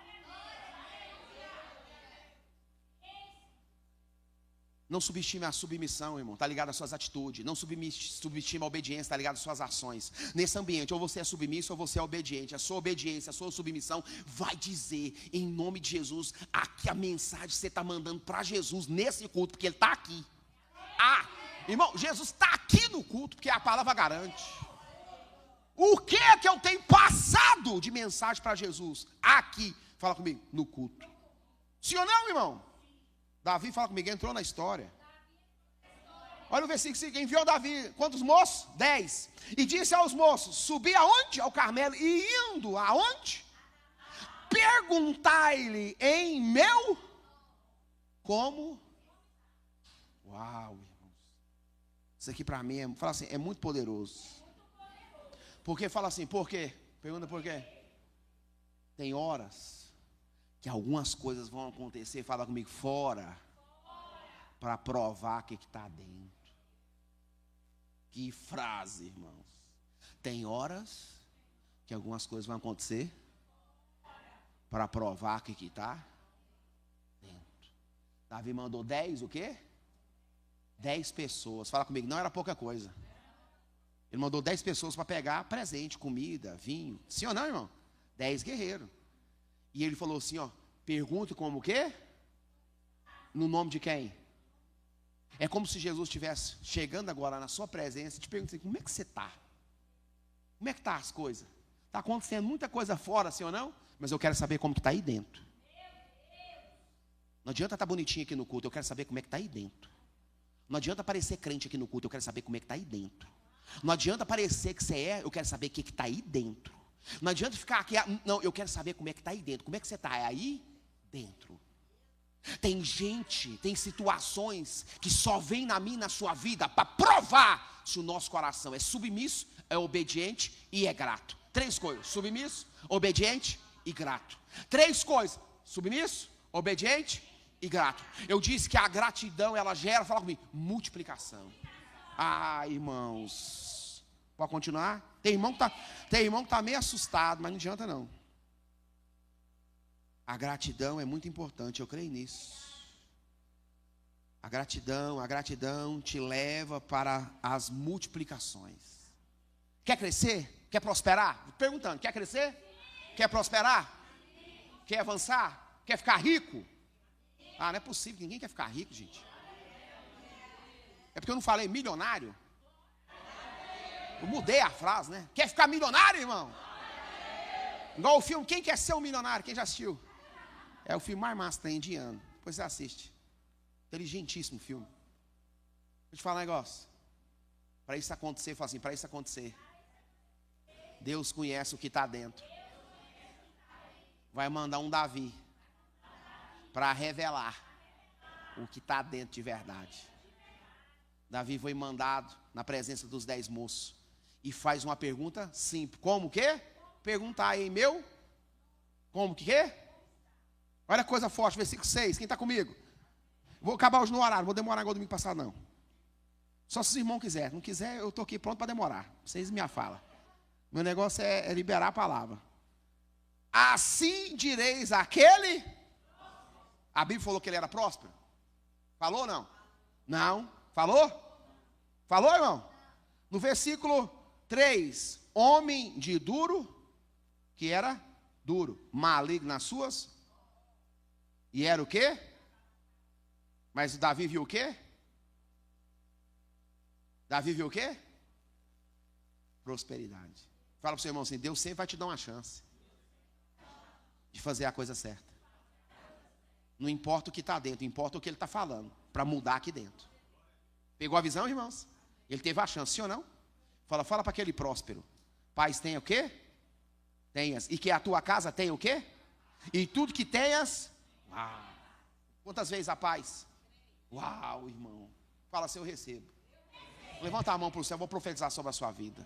Não subestime a submissão, irmão, está ligado às suas atitudes. Não subestime a obediência, está ligado às suas ações. Nesse ambiente, ou você é submisso ou você é obediente. A sua obediência, a sua submissão vai dizer, em nome de Jesus, aqui a mensagem que você está mandando para Jesus nesse culto, porque Ele está aqui. Irmão, Jesus está aqui no culto, porque a palavra garante. O que é que eu tenho passado de mensagem para Jesus? Aqui, fala comigo, no culto. Sim ou não, irmão? Davi, fala comigo, entrou na história. Olha o versículo seguinte, enviou Davi, quantos moços? 10. E disse aos moços, subi aonde? Ao Carmelo, e indo aonde? Perguntai-lhe em meu, como? Uau, irmãos. Isso aqui para mim, fala assim, é muito poderoso. Por que fala assim, por quê? Pergunta por quê? Tem horas que algumas coisas vão acontecer, fala comigo, fora, para provar o que está dentro. Que frase, irmãos. Tem horas que algumas coisas vão acontecer para provar o que está dentro. Davi mandou 10, o quê? 10 pessoas. Fala comigo, não era pouca coisa. Ele mandou 10 pessoas para pegar presente, comida, vinho. Sim ou não, irmão? 10 guerreiros. E ele falou assim, ó, pergunta como o quê? No nome de quem? É como se Jesus estivesse chegando agora na sua presença e te perguntando, como é que você está? Como é que está as coisas? Está acontecendo muita coisa fora, sim ou não? Mas eu quero saber como que está aí dentro. Não adianta estar bonitinho aqui no culto, eu quero saber como é que está aí dentro. Não adianta parecer crente aqui no culto, eu quero saber como é que está aí dentro. Não adianta parecer que você é, eu quero saber o que está aí dentro. Não adianta ficar aqui, não, eu quero saber como é que está aí dentro. Como é que você está? É aí dentro. Tem gente, tem situações que só vem na minha e na sua vida para provar se o nosso coração é submisso, é obediente e é grato. 3 coisas, submisso, obediente e grato. 3 coisas, submisso, obediente e grato. Eu disse que a gratidão, ela gera, fala comigo, multiplicação. Ah, irmãos, pode continuar? Tem irmão que está meio assustado, mas não adianta não. A gratidão é muito importante, eu creio nisso. A gratidão te leva para as multiplicações. Quer crescer? Quer prosperar? Perguntando, quer crescer? Quer prosperar? Quer avançar? Quer ficar rico? Ah, não é possível, ninguém quer ficar rico, gente. É porque eu não falei milionário? Eu mudei a frase, né? Quer ficar milionário, irmão? Igual o filme, quem quer ser um milionário? Quem já assistiu? É o filme mais massa, tem indiano. Depois você assiste. Inteligentíssimo filme. Deixa eu te falar um negócio. Para isso acontecer, fala assim, para isso acontecer, Deus conhece o que está dentro. Vai mandar um Davi para revelar o que está dentro de verdade. Davi foi mandado na presença dos 10 moços e faz uma pergunta simples. Como que? Perguntar aí, meu? Como que é? Olha a coisa forte, versículo 6, quem está comigo? Vou acabar hoje no horário, vou demorar igual domingo passado não. Só se os irmãos quiserem, não quiser eu estou aqui pronto para demorar. Vocês me falam. Meu negócio é liberar a palavra. Assim direis àquele. A Bíblia falou que ele era próspero? Falou ou não? Não. Falou? Falou, irmão? No versículo 3, homem de duro, que era duro, maligno nas suas. E era o quê? Mas Davi viu o quê? Davi viu o quê? Prosperidade. Fala para o seu irmão assim, Deus sempre vai te dar uma chance de fazer a coisa certa. Não importa o que está dentro, importa o que ele está falando, para mudar aqui dentro. Pegou a visão, irmãos? Ele teve a chance, sim ou não? Fala para aquele próspero. Paz tenha o quê? Tenhas. E que a tua casa tenha o quê? E tudo que tenhas. Uau. Quantas vezes a paz? Uau, irmão. Fala assim, eu recebo. Levanta a mão para o céu, vou profetizar sobre a sua vida.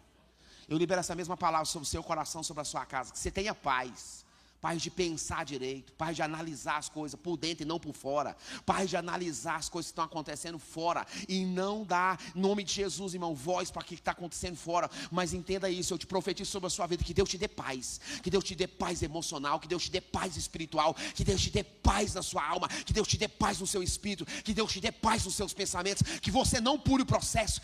Eu libero essa mesma palavra sobre o seu coração, sobre a sua casa. Que você tenha paz. Paz de pensar direito, paz de analisar as coisas por dentro e não por fora, paz de analisar as coisas que estão acontecendo fora e não dar, em nome de Jesus, irmão, voz para o que está acontecendo fora, mas entenda isso, eu te profetizo sobre a sua vida, que Deus te dê paz, que Deus te dê paz emocional, que Deus te dê paz espiritual, que Deus te dê paz na sua alma, que Deus te dê paz no seu espírito, que Deus te dê paz nos seus pensamentos, que você não pule o processo,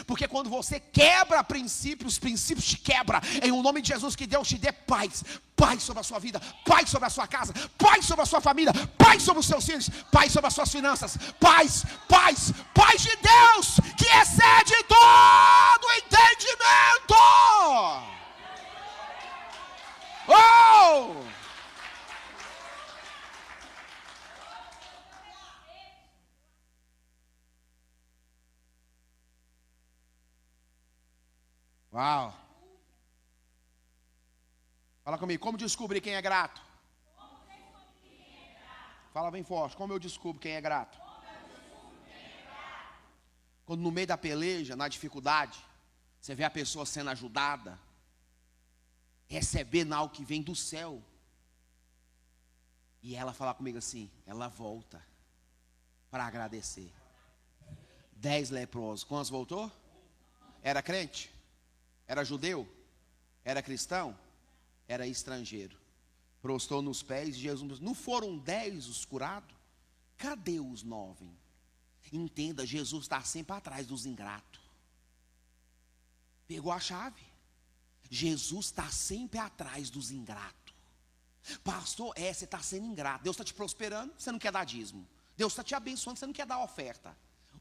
porque quando você quebra princípios, os princípios te quebram, em o nome de Jesus, que Deus te dê paz. Paz sobre a sua vida, paz sobre a sua casa, paz sobre a sua família, paz sobre os seus filhos, paz sobre as suas finanças, paz de Deus, que excede todo entendimento. Uau. Fala comigo, como descobrir quem é grato? Fala bem forte, como eu descubro quem é grato? Quando no meio da peleja, na dificuldade, você vê a pessoa sendo ajudada, recebendo algo que vem do céu. E ela fala comigo assim, ela volta para agradecer. 10 leprosos, quantos voltou? Era crente? Era judeu? Era cristão? Era estrangeiro. Prostou nos pés de Jesus. Não foram 10 os curados? Cadê os 9? Entenda, Jesus está sempre atrás dos ingratos. Pegou a chave. Jesus está sempre atrás dos ingratos. Pastor, você está sendo ingrato. Deus está te prosperando, você não quer dar dízimo. Deus está te abençoando, você não quer dar oferta.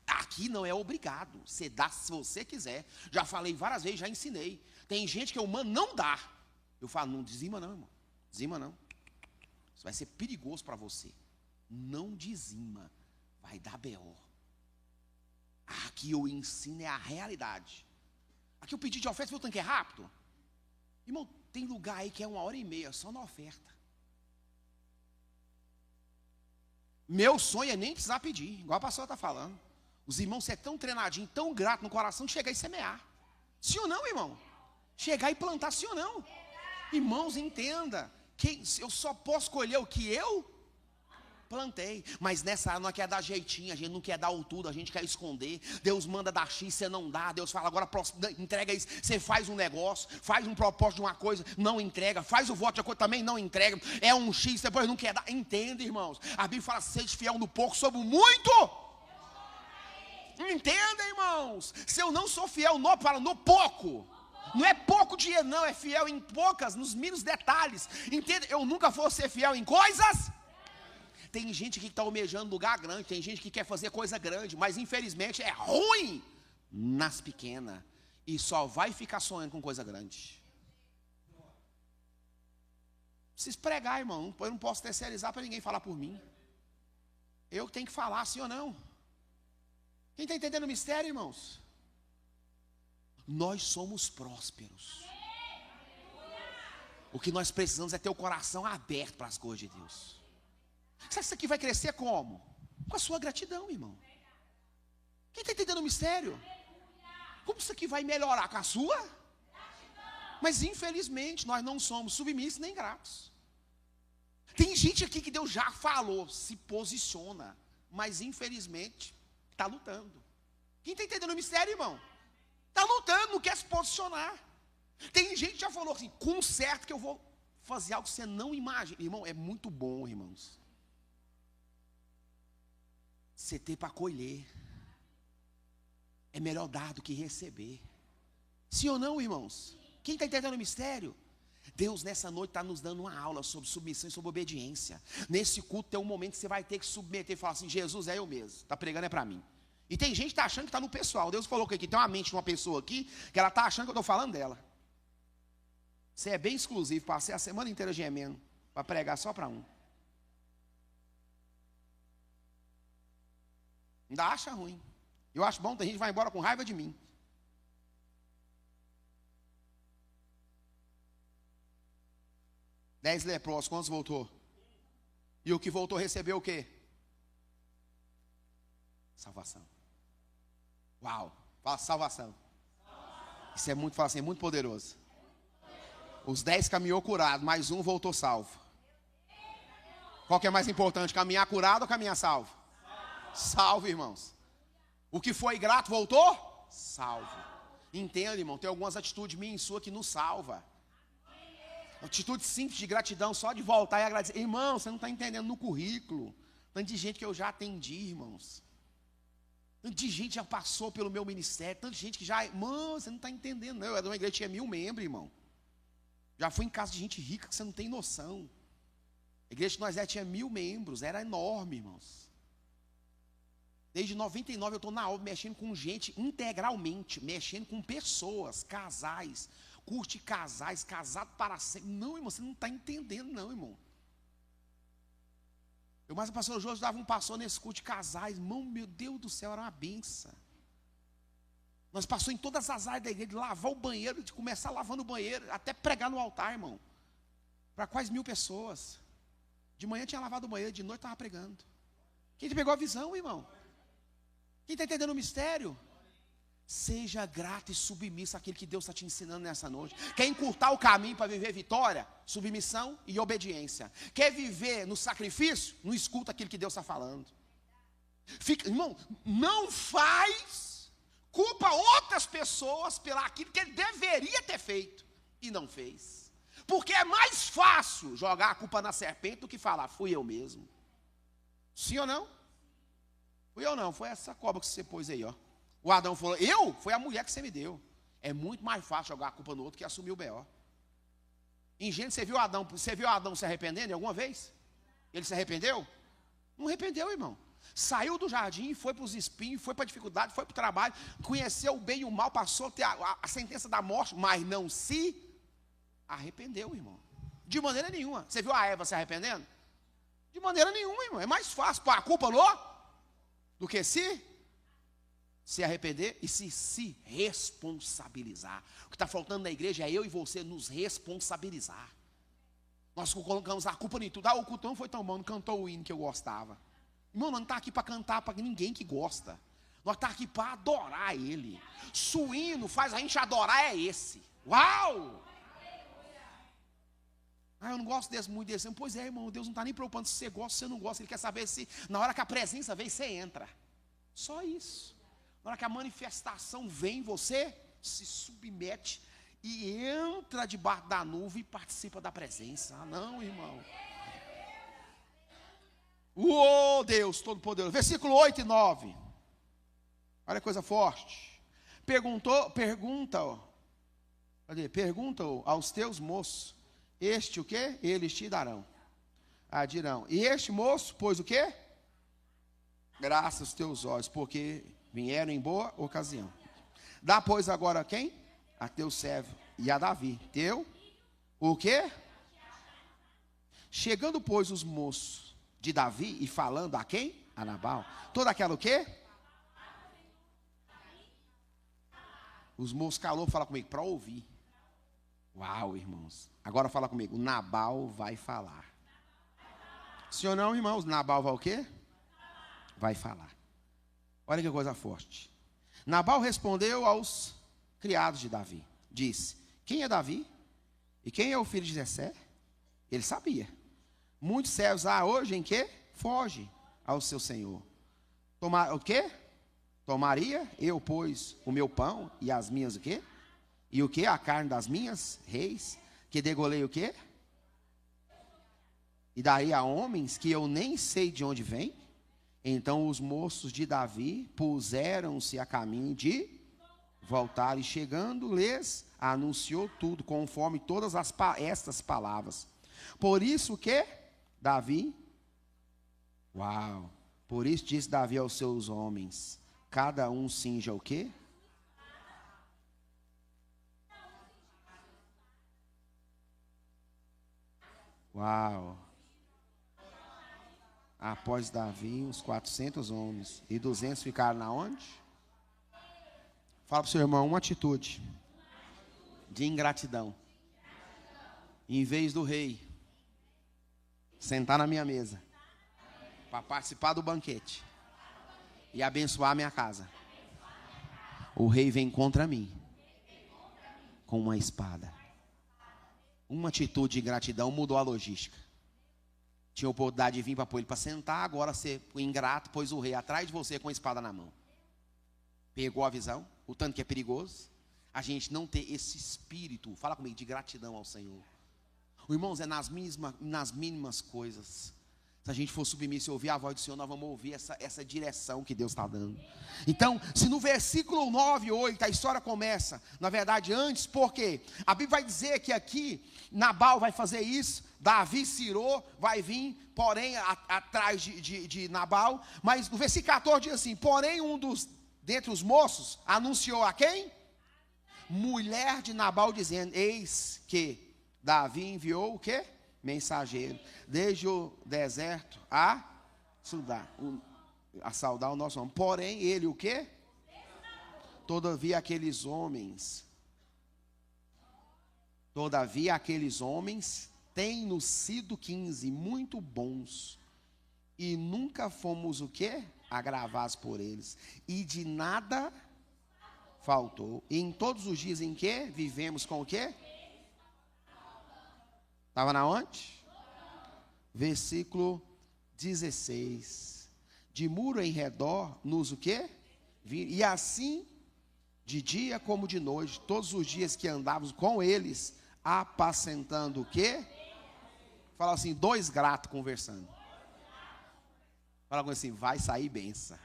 Aqui não é obrigado. Você dá se você quiser. Já falei várias vezes, já ensinei. Tem gente que eu mando não dá. Eu falo, não dizima não, irmão. Dizima não. Isso vai ser perigoso para você. Não dizima. Vai dar B.O. Aqui eu ensino é a realidade. Aqui o pedido de oferta, viu, tanto que é rápido? Irmão, tem lugar aí que é 1h30, só na oferta. Meu sonho é nem precisar pedir, igual a pastora está falando. Os irmãos, você é tão treinadinho, tão grato no coração, de chegar e semear. Sim ou não, irmão? Chegar e plantar, sim ou não? Irmãos, entenda. Eu só posso colher o que eu plantei. Mas nessa área nós quer dar jeitinho, a gente não quer dar o tudo, a gente quer esconder. Deus manda dar X, você não dá. Deus fala, agora entrega isso. Você faz um negócio, faz um propósito de uma coisa, não entrega. Faz o voto de uma coisa, também não entrega. É um X, depois não quer dar. Entenda, irmãos. A Bíblia fala, seja fiel no pouco, sobre o muito. Entenda, irmãos. Se eu não sou fiel no pouco, não é pouco dinheiro, não, é fiel em poucas, nos mínimos detalhes. Entenda, eu nunca vou ser fiel em coisas. Tem gente que está almejando lugar grande, tem gente que quer fazer coisa grande, mas infelizmente é ruim nas pequenas. E só vai ficar sonhando com coisa grande. Preciso pregar, irmão. Eu não posso terceirizar para ninguém falar por mim. Eu tenho que falar, sim ou não? Quem está entendendo o mistério, irmãos? Nós somos prósperos. O que nós precisamos é ter o coração aberto para as coisas de Deus. Sabe que isso aqui vai crescer como? Com a sua gratidão, irmão. Quem está entendendo o mistério? Como isso aqui vai melhorar? Com a sua gratidão. Mas infelizmente nós não somos submissos nem gratos. Tem gente aqui que Deus já falou, se posiciona, mas infelizmente está lutando. Quem está entendendo o mistério, irmão? Está lutando, não quer se posicionar. Tem gente que já falou assim, com certo que eu vou fazer algo que você não imagina. Irmão, é muito bom, irmãos, você ter para colher. É melhor dar do que receber. Sim ou não, irmãos? Quem está entendendo o mistério? Deus nessa noite está nos dando uma aula sobre submissão e sobre obediência. Nesse culto tem um momento que você vai ter que submeter e falar assim, Jesus, é eu mesmo, está pregando é para mim. E tem gente que está achando que está no pessoal. Deus falou que aqui tem uma mente de uma pessoa aqui, que ela está achando que eu estou falando dela. Você é bem exclusivo, passei a semana inteira gemendo, para pregar só para um. Ainda acha ruim. Eu acho bom, tem gente que vai embora com raiva de mim. Dez leprosos, quantos voltou? E o que voltou recebeu o quê? Salvação. Uau, fala salvação. Isso é muito, fala assim, é muito poderoso. Os 10 caminhou curado, mais um voltou salvo. Qual que é mais importante, caminhar curado ou caminhar salvo? Salvo, irmãos. O que foi grato voltou? Salvo. Entenda, irmão, tem algumas atitudes minhas e sua que nos salva. Atitude simples de gratidão, só de voltar e agradecer. Irmão, você não está entendendo no currículo. Tanto de gente que eu já atendi, irmãos. Tanto de gente já passou pelo meu ministério. Tanto de gente que já... Irmão, você não está entendendo, não. Eu era de uma igreja que tinha 1000 membros, irmão. Já fui em casa de gente rica que você não tem noção. A igreja que nós tinha 1000 membros. Era enorme, irmãos. Desde 99 eu estou na obra mexendo com gente integralmente. Mexendo com pessoas, casais. Curte casais, casado para sempre. Não, irmão, você não está entendendo, não, irmão. Mas o pastor Jorge dava um pastor nesse culto de casais. Irmão, meu Deus do céu, era uma benção. Nós passamos em todas as áreas da igreja, de lavar o banheiro, de começar lavando o banheiro, até pregar no altar, irmão. Para quase 1000 pessoas. De manhã tinha lavado o banheiro, de noite estava pregando. Quem te pegou a visão, irmão? Quem está entendendo o mistério? Seja grato e submisso àquilo que Deus está te ensinando nessa noite. Quer encurtar o caminho para viver vitória? Submissão e obediência. Quer viver no sacrifício? Não escuta aquilo que Deus está falando. Irmão, não faz, culpa outras pessoas pelo aquilo que ele deveria ter feito e não fez. Porque é mais fácil jogar a culpa na serpente do que falar, fui eu mesmo. Sim ou não? Fui eu não, foi essa cobra que você pôs aí, ó. O Adão falou, eu? Foi a mulher que você me deu. É muito mais fácil jogar a culpa no outro que assumir o B.O. Em Gênesis, você viu Adão se arrependendo alguma vez? Ele se arrependeu? Não arrependeu, irmão. Saiu do jardim, foi para os espinhos, foi para a dificuldade, foi para o trabalho, conheceu o bem e o mal, passou a ter a sentença da morte, mas não se arrependeu, irmão. De maneira nenhuma. Você viu a Eva se arrependendo? De maneira nenhuma, irmão. É mais fácil pôr a culpa no do que se arrepender e se responsabilizar. O que está faltando na igreja é eu e você nos responsabilizar. Nós colocamos a culpa em tudo. O culto não foi tão bom, não cantou o hino que eu gostava. Irmão, nós não estamos aqui para cantar para ninguém que gosta. Nós estamos aqui para adorar Ele. Se o hino faz a gente adorar, é esse. Uau! Eu não gosto muito desse. Pois é, irmão, Deus não está nem preocupando se você gosta ou se você não gosta. Ele quer saber se na hora que a presença vem, você entra. Só isso. Na hora que a manifestação vem, você se submete e entra debaixo da nuvem e participa da presença. Não, irmão. Deus Todo-Poderoso. Versículo 8 e 9. Olha que coisa forte. Pergunta aos teus moços. Este o quê? Eles te darão. Dirão. E este moço, pois o quê? Graças aos teus olhos, porque vieram em boa ocasião. Dá, pois, agora a quem? A teu servo e a Davi. Teu, o quê? Chegando, pois, os moços de Davi e falando a quem? A Nabal. Toda aquela o quê? Os moços calou, fala comigo, para ouvir. Uau, irmãos. Agora fala comigo, Nabal vai falar. Sim ou não, irmãos? Nabal vai o quê? Vai falar. Olha que coisa forte. Nabal respondeu aos criados de Davi. Disse, quem é Davi? E quem é o filho de Jessé? Ele sabia. Muitos servos há hoje em que? Foge ao seu senhor. O quê? Tomaria eu, pois, o meu pão e as minhas o quê? E o quê? A carne das minhas reis, que degolei o quê? E daí a homens que eu nem sei de onde vêm. Então os moços de Davi puseram-se a caminho de voltar, e chegando-lhes, anunciou tudo, conforme todas estas palavras. Por isso que Davi, por isso disse Davi aos seus homens, cada um cinja o quê? Após Davi, uns 400 homens, e 200 ficaram na onde? Fala para o seu irmão, uma atitude de ingratidão. Em vez do rei sentar na minha mesa para participar do banquete e abençoar a minha casa, o rei vem contra mim com uma espada. Uma atitude de ingratidão mudou a logística. Tinha a oportunidade de vir para pôr ele para sentar, agora você, o ingrato, pôs o rei atrás de você com a espada na mão. Pegou a visão, o tanto que é perigoso, a gente não ter esse espírito, fala comigo, de gratidão ao Senhor. Irmãos, é nas mínimas coisas. Se a gente for submisso e ouvir a voz do Senhor, nós vamos ouvir essa direção que Deus está dando. Então, se no versículo 9 e 8 a história começa, na verdade antes, porque a Bíblia vai dizer que aqui Nabal vai fazer isso, Davi Cirô vai vir, porém, atrás de Nabal. Mas no versículo 14 diz assim, porém dentre os moços, anunciou a quem? Mulher de Nabal, dizendo, eis que Davi enviou o quê? Mensageiro, desde o deserto a saudar o nosso homem. Porém, ele o quê? Todavia aqueles homens têm-nos sido 15 muito bons, e nunca fomos o quê? Agravados por eles, e de nada faltou. E em todos os dias em que vivemos com o quê? Estava na onde? Versículo 16. De muro em redor nos o quê? E assim, de dia como de noite, todos os dias que andávamos com eles, apacentando o quê? Fala assim, 2 gratos conversando. Fala assim, vai sair benção.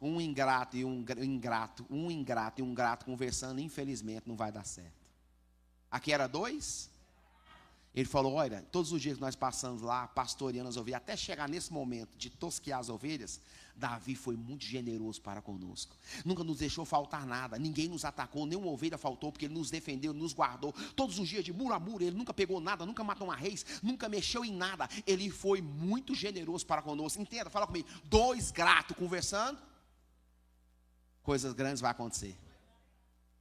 Um ingrato e um grato conversando, infelizmente não vai dar certo. Aqui era 2. Ele falou, olha, todos os dias que nós passamos lá, pastoreando as ovelhas, até chegar nesse momento de tosquear as ovelhas, Davi foi muito generoso para conosco. Nunca nos deixou faltar nada, ninguém nos atacou, nenhuma ovelha faltou, porque ele nos defendeu, nos guardou. Todos os dias de muro a muro, ele nunca pegou nada, nunca matou uma reis, nunca mexeu em nada. Ele foi muito generoso para conosco. Entenda, fala comigo, 2 gratos conversando, coisas grandes vão acontecer.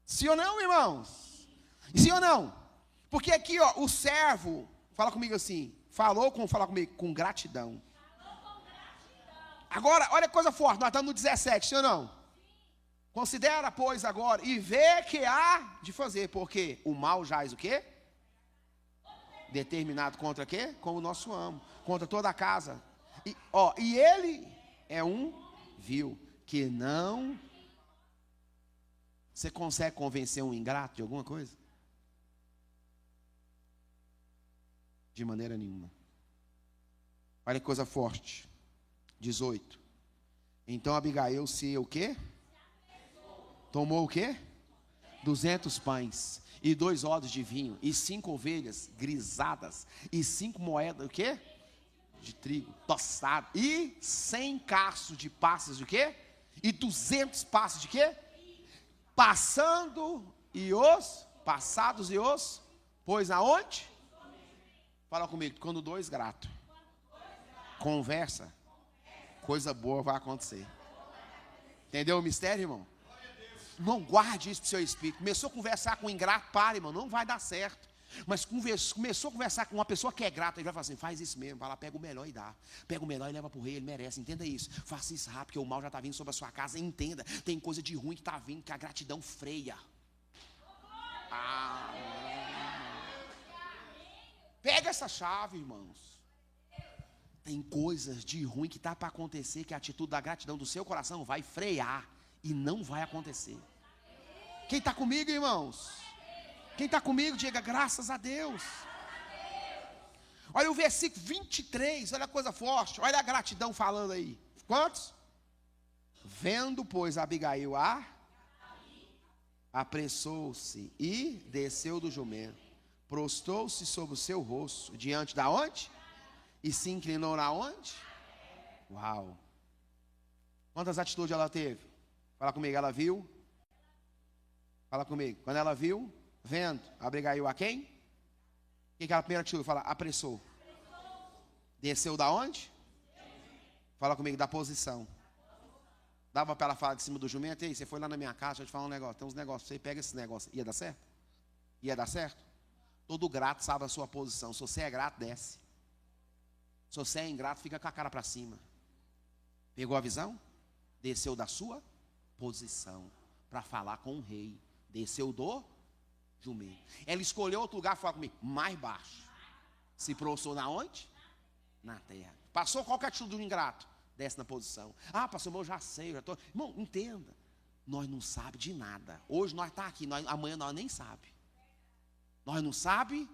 Sim ou não, irmãos? Sim ou não? Porque aqui, ó, o servo, fala comigo assim, fala comigo, com gratidão. Agora, olha que coisa forte, nós estamos no 17, sim ou não? Considera, pois, agora, e vê que há de fazer, porque o mal jaz o quê? Determinado contra quê? Com o nosso amo, contra toda a casa. E ele é um vil, que não... Você consegue convencer um ingrato de alguma coisa? De maneira nenhuma. Olha que coisa forte. 18. Então Abigail se o quê? Tomou o quê? 200 pães e 2 odres de vinho e 5 ovelhas grisadas e 5 moedas o quê? De trigo tostado e 100 cachos de passas de quê? E 200 passas de quê? Passados e os pois aonde? Fala comigo, quando 2 gratos conversa, coisa boa vai acontecer. Entendeu o mistério, irmão? Não guarde isso para o seu espírito. Começou a conversar com um ingrato, para, irmão, não vai dar certo. Mas começou a conversar com uma pessoa que é grata, ele vai falar assim, faz isso mesmo, vai lá, pega o melhor e dá. Pega o melhor e leva para o rei, ele merece, entenda isso. Faça isso rápido, porque o mal já está vindo sobre a sua casa, entenda. Tem coisa de ruim que está vindo, que a gratidão freia. Pega essa chave, irmãos. Tem coisas de ruim que está para acontecer, que a atitude da gratidão do seu coração vai frear e não vai acontecer. Quem está comigo, irmãos? Quem está comigo, diga graças a Deus. Olha o versículo 23, olha a coisa forte, olha a gratidão falando aí. Quantos? Vendo, pois, Abigail apressou-se e desceu do jumento. Prostrou-se sobre o seu rosto, diante da onde? E se inclinou na onde? Uau! Quantas atitudes ela teve? Fala comigo, ela viu? Fala comigo, quando ela viu, vendo, Abigail a quem? O que é a primeira atitude? Fala, apressou. Desceu da onde? Fala comigo, da posição. Dava para ela falar de cima do jumento, ei, você foi lá na minha casa, deixa eu te falar um negócio, tem uns negócios, você pega esse negócio, ia dar certo? Ia dar certo? Todo grato sabe a sua posição. Se você é grato, desce. Se você é ingrato, fica com a cara para cima. Pegou a visão? Desceu da sua posição para falar com o rei. Desceu do jumento. Ela escolheu outro lugar, fala comigo, mais baixo. Se prostrou na onde? Na terra. Passou qualquer atitude do ingrato? Desce na posição. Ah, pastor, eu já sei, eu já estou. Irmão, entenda. Nós não sabemos de nada. Hoje nós estamos aqui, amanhã nós nem sabemos. Nós não sabemos,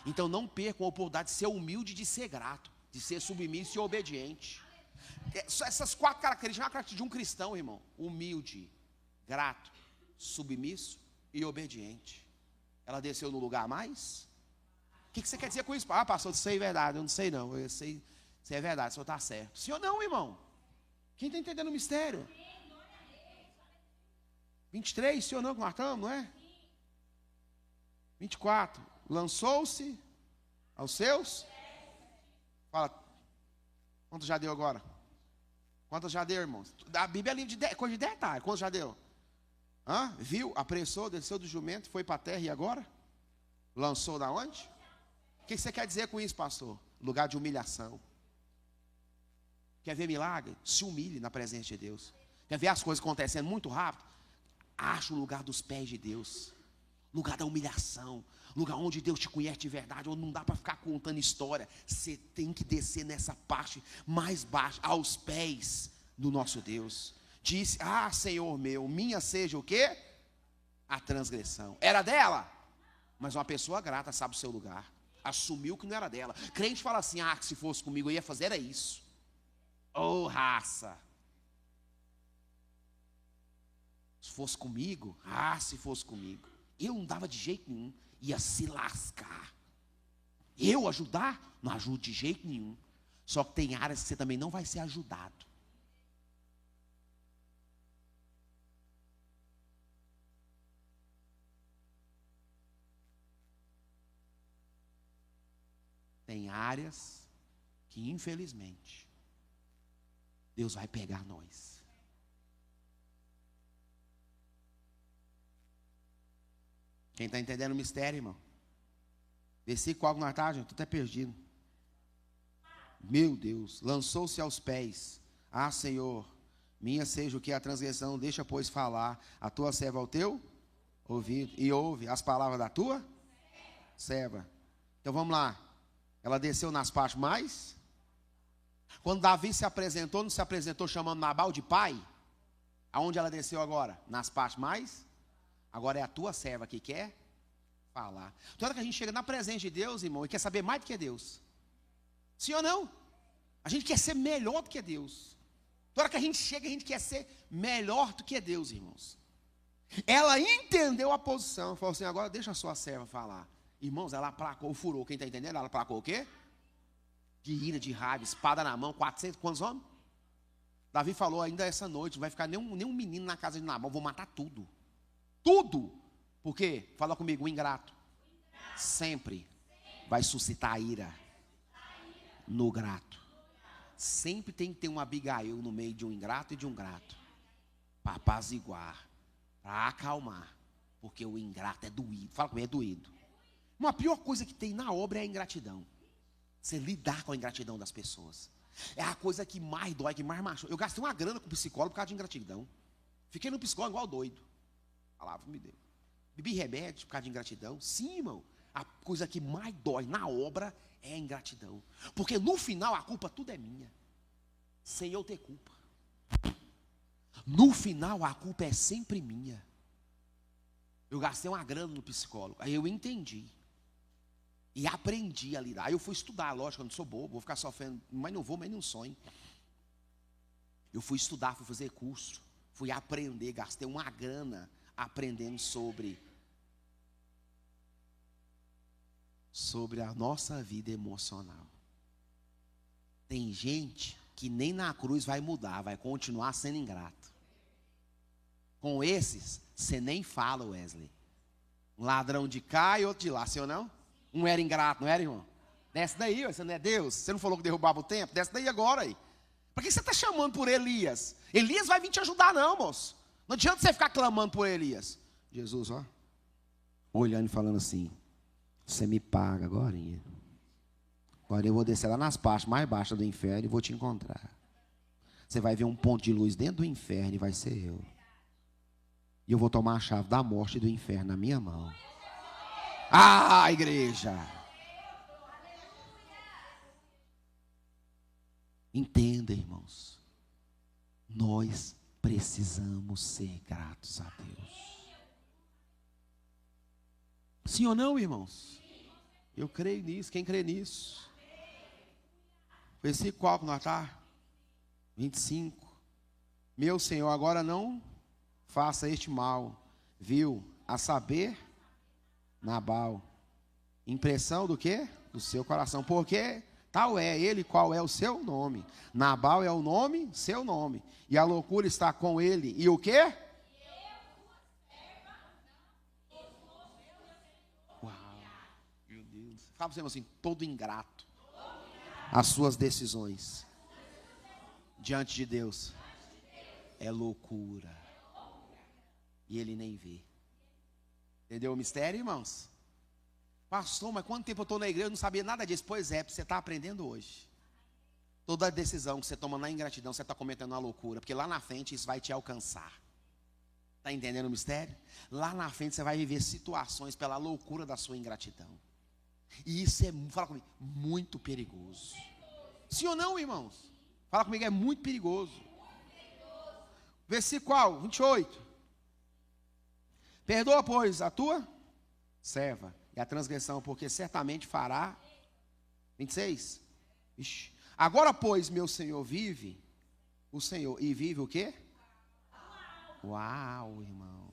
então não percam a oportunidade de ser humilde, de ser grato, de ser submisso e obediente. Essas 4 características, a característica de um cristão, irmão: humilde, grato, submisso e obediente. Ela desceu no lugar mais? O que você quer dizer com isso? Ah, pastor, eu sei é verdade, eu não sei não, eu sei se é verdade, o senhor está certo. Sim ou não, irmão? Quem está entendendo o mistério? 23, sim ou não, que nós estamos, não é? 24, lançou-se aos seus. Fala, quanto já deu agora? Quanto já deu, irmãos? A Bíblia é livro de coisa de detalhe. Quanto já deu? Viu? Apressou, desceu do jumento, foi para a terra e agora? Lançou da onde? O que você quer dizer com isso, pastor? Lugar de humilhação. Quer ver milagre? Se humilhe na presença de Deus. Quer ver as coisas acontecendo muito rápido? Acha o lugar dos pés de Deus. Lugar da humilhação. Lugar onde Deus te conhece de verdade. Onde não dá para ficar contando história. Você tem que descer nessa parte mais baixa, aos pés do nosso Deus. Disse, Senhor meu, minha seja o quê? A transgressão. Era dela, mas uma pessoa grata sabe o seu lugar. Assumiu que não era dela. Crente fala assim, que se fosse comigo eu ia fazer era isso. Raça. Se fosse comigo, se fosse comigo. Eu não dava de jeito nenhum, ia se lascar. Eu ajudar? Não ajudo de jeito nenhum. Só que tem áreas que você também não vai ser ajudado. Tem áreas que, infelizmente, Deus vai pegar nós. Quem está entendendo o mistério, irmão? Versículo algo na tarde, estou até perdido. Meu Deus, lançou-se aos pés. Senhor, minha seja o que a transgressão, deixa pois falar a tua serva ao teu ouvido. E ouve as palavras da tua serva. Então vamos lá. Ela desceu nas partes mais. Quando Davi se apresentou, não se apresentou chamando Nabal de pai? Aonde ela desceu agora? Nas partes mais. Agora é a tua serva que quer falar. Toda hora que a gente chega na presença de Deus, irmão, e quer saber mais do que Deus. Sim ou não? A gente quer ser melhor do que Deus. Toda hora que a gente chega, a gente quer ser melhor do que Deus, irmãos. Ela entendeu a posição. Falou assim, agora deixa a sua serva falar. Irmãos, ela aplacou o furor. Quem está entendendo? Ela aplacou o quê? De ira, de raiva, espada na mão, 400, quantos homens? Davi falou ainda essa noite, não vai ficar nenhum menino na casa de Nabal, vou matar tudo. Tudo. Por quê? Fala comigo, o ingrato sempre vai suscitar ira no grato. Sempre tem que ter um Abigail no meio de um ingrato e de um grato. Para apaziguar, para acalmar. Porque o ingrato é doído. Fala comigo, é doído. Uma pior coisa que tem na obra é a ingratidão. Você lidar com a ingratidão das pessoas. É a coisa que mais dói, que mais machuca. Eu gastei uma grana com o psicólogo por causa de ingratidão. Fiquei no psicólogo igual doido. Palavra me deu. Bebi remédio por causa de ingratidão. Sim, irmão. A coisa que mais dói na obra é a ingratidão. Porque no final a culpa tudo é minha. Sem eu ter culpa. No final a culpa é sempre minha. Eu gastei uma grana no psicólogo. Aí eu entendi. E aprendi a lidar. Aí eu fui estudar, lógico, eu não sou bobo, vou ficar sofrendo, mas não vou, mas não sonho. Eu fui estudar, fui fazer curso, fui aprender, gastei uma grana aprendendo sobre a nossa vida emocional. Tem gente que nem na cruz vai mudar, vai continuar sendo ingrato. Com esses, você nem fala, Wesley. Um ladrão de cá e outro de lá, sim ou não? Um era ingrato, não era, irmão? Desce daí, você não é Deus? Você não falou que derrubava o templo? Desce daí agora aí. Por que você está chamando por Elias? Elias vai vir te ajudar não, moço. Não adianta você ficar clamando por Elias. Jesus, olhando e falando assim, você me paga agora. Agora eu vou descer lá nas partes mais baixas do inferno e vou te encontrar. Você vai ver um ponto de luz dentro do inferno e vai ser eu. E eu vou tomar a chave da morte e do inferno na minha mão. Igreja. Entenda, irmãos. Nós precisamos ser gratos a Deus. Sim ou não, irmãos? Eu creio nisso. Quem crê nisso? Versículo qual que nós está? 25. Meu Senhor, agora não faça este mal. Viu? A saber, Nabal. Impressão do quê? Do seu coração. Porque tal é ele, qual é o seu nome. Nabal é o nome, seu nome. E a loucura está com ele. E o quê? Uau, meu Deus. Fala para você assim, todo ingrato. As suas decisões diante de Deus é loucura. e ele nem vê. Entendeu o mistério, irmãos? Pastor, mas quanto tempo eu estou na igreja, eu não sabia nada disso. Pois é, você está aprendendo hoje. Toda decisão que você toma na ingratidão, você está cometendo uma loucura, porque lá na frente isso vai te alcançar. Está entendendo o mistério? Lá na frente você vai viver situações pela loucura da sua ingratidão. E isso é, fala comigo, muito perigoso. Sim ou não, irmãos? Fala comigo, é muito perigoso. Versículo qual? 28. Perdoa, pois, a tua serva e a transgressão, porque certamente fará. 26. Ixi. Agora, pois, meu Senhor vive, o Senhor, e vive o quê? Uau, irmão.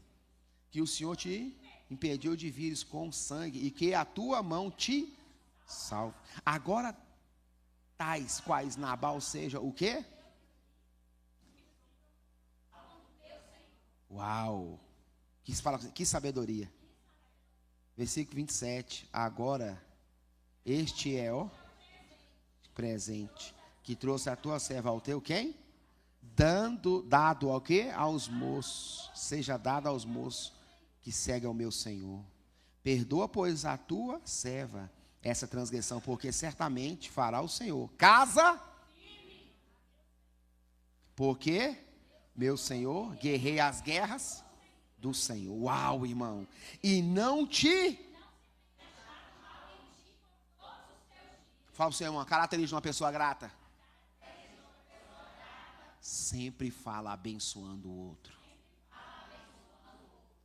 Que o Senhor te impediu de vires com sangue, e que a tua mão te salve. Agora, tais quais Nabal seja o quê? Uau. Que sabedoria. Versículo 27. Agora, este é o presente que trouxe a tua serva ao teu quem? Dado ao quê? Aos moços. Seja dado aos moços que seguem ao meu Senhor. Perdoa, pois, a tua serva essa transgressão, porque certamente fará o Senhor. Casa, porque meu Senhor guerreia as guerras do Senhor. Uau, irmão. E não te... Fala para você, uma característica de uma pessoa grata. Sempre fala abençoando o outro.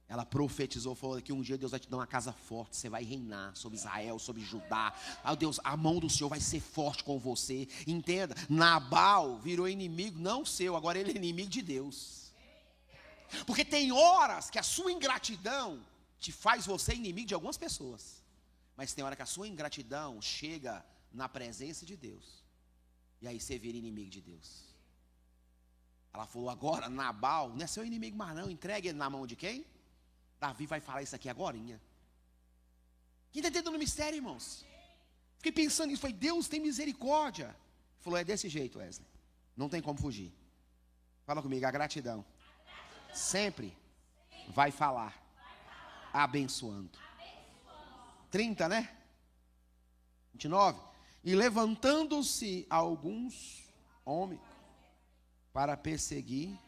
Ela profetizou, falou que um dia Deus vai te dar uma casa forte, você vai reinar sobre Israel, sobre Judá. Ah, Deus, a mão do Senhor vai ser forte com você. Entenda, Nabal virou inimigo, não seu, agora ele é inimigo de Deus. Porque tem horas que a sua ingratidão te faz você inimigo de algumas pessoas. Mas tem hora que a sua ingratidão chega na presença de Deus. E aí você vira inimigo de Deus. Ela falou, agora Nabal não é seu inimigo mais não, entregue ele na mão de quem? Davi vai falar isso aqui agorinha. Quem está entendendo o mistério, irmãos? Fiquei pensando nisso, falei, Deus tem misericórdia. Falou, é desse jeito, Wesley. Não tem como fugir. Fala comigo, a gratidão sempre vai falar abençoando. 30, né? 29. E levantando-se alguns homens para perseguir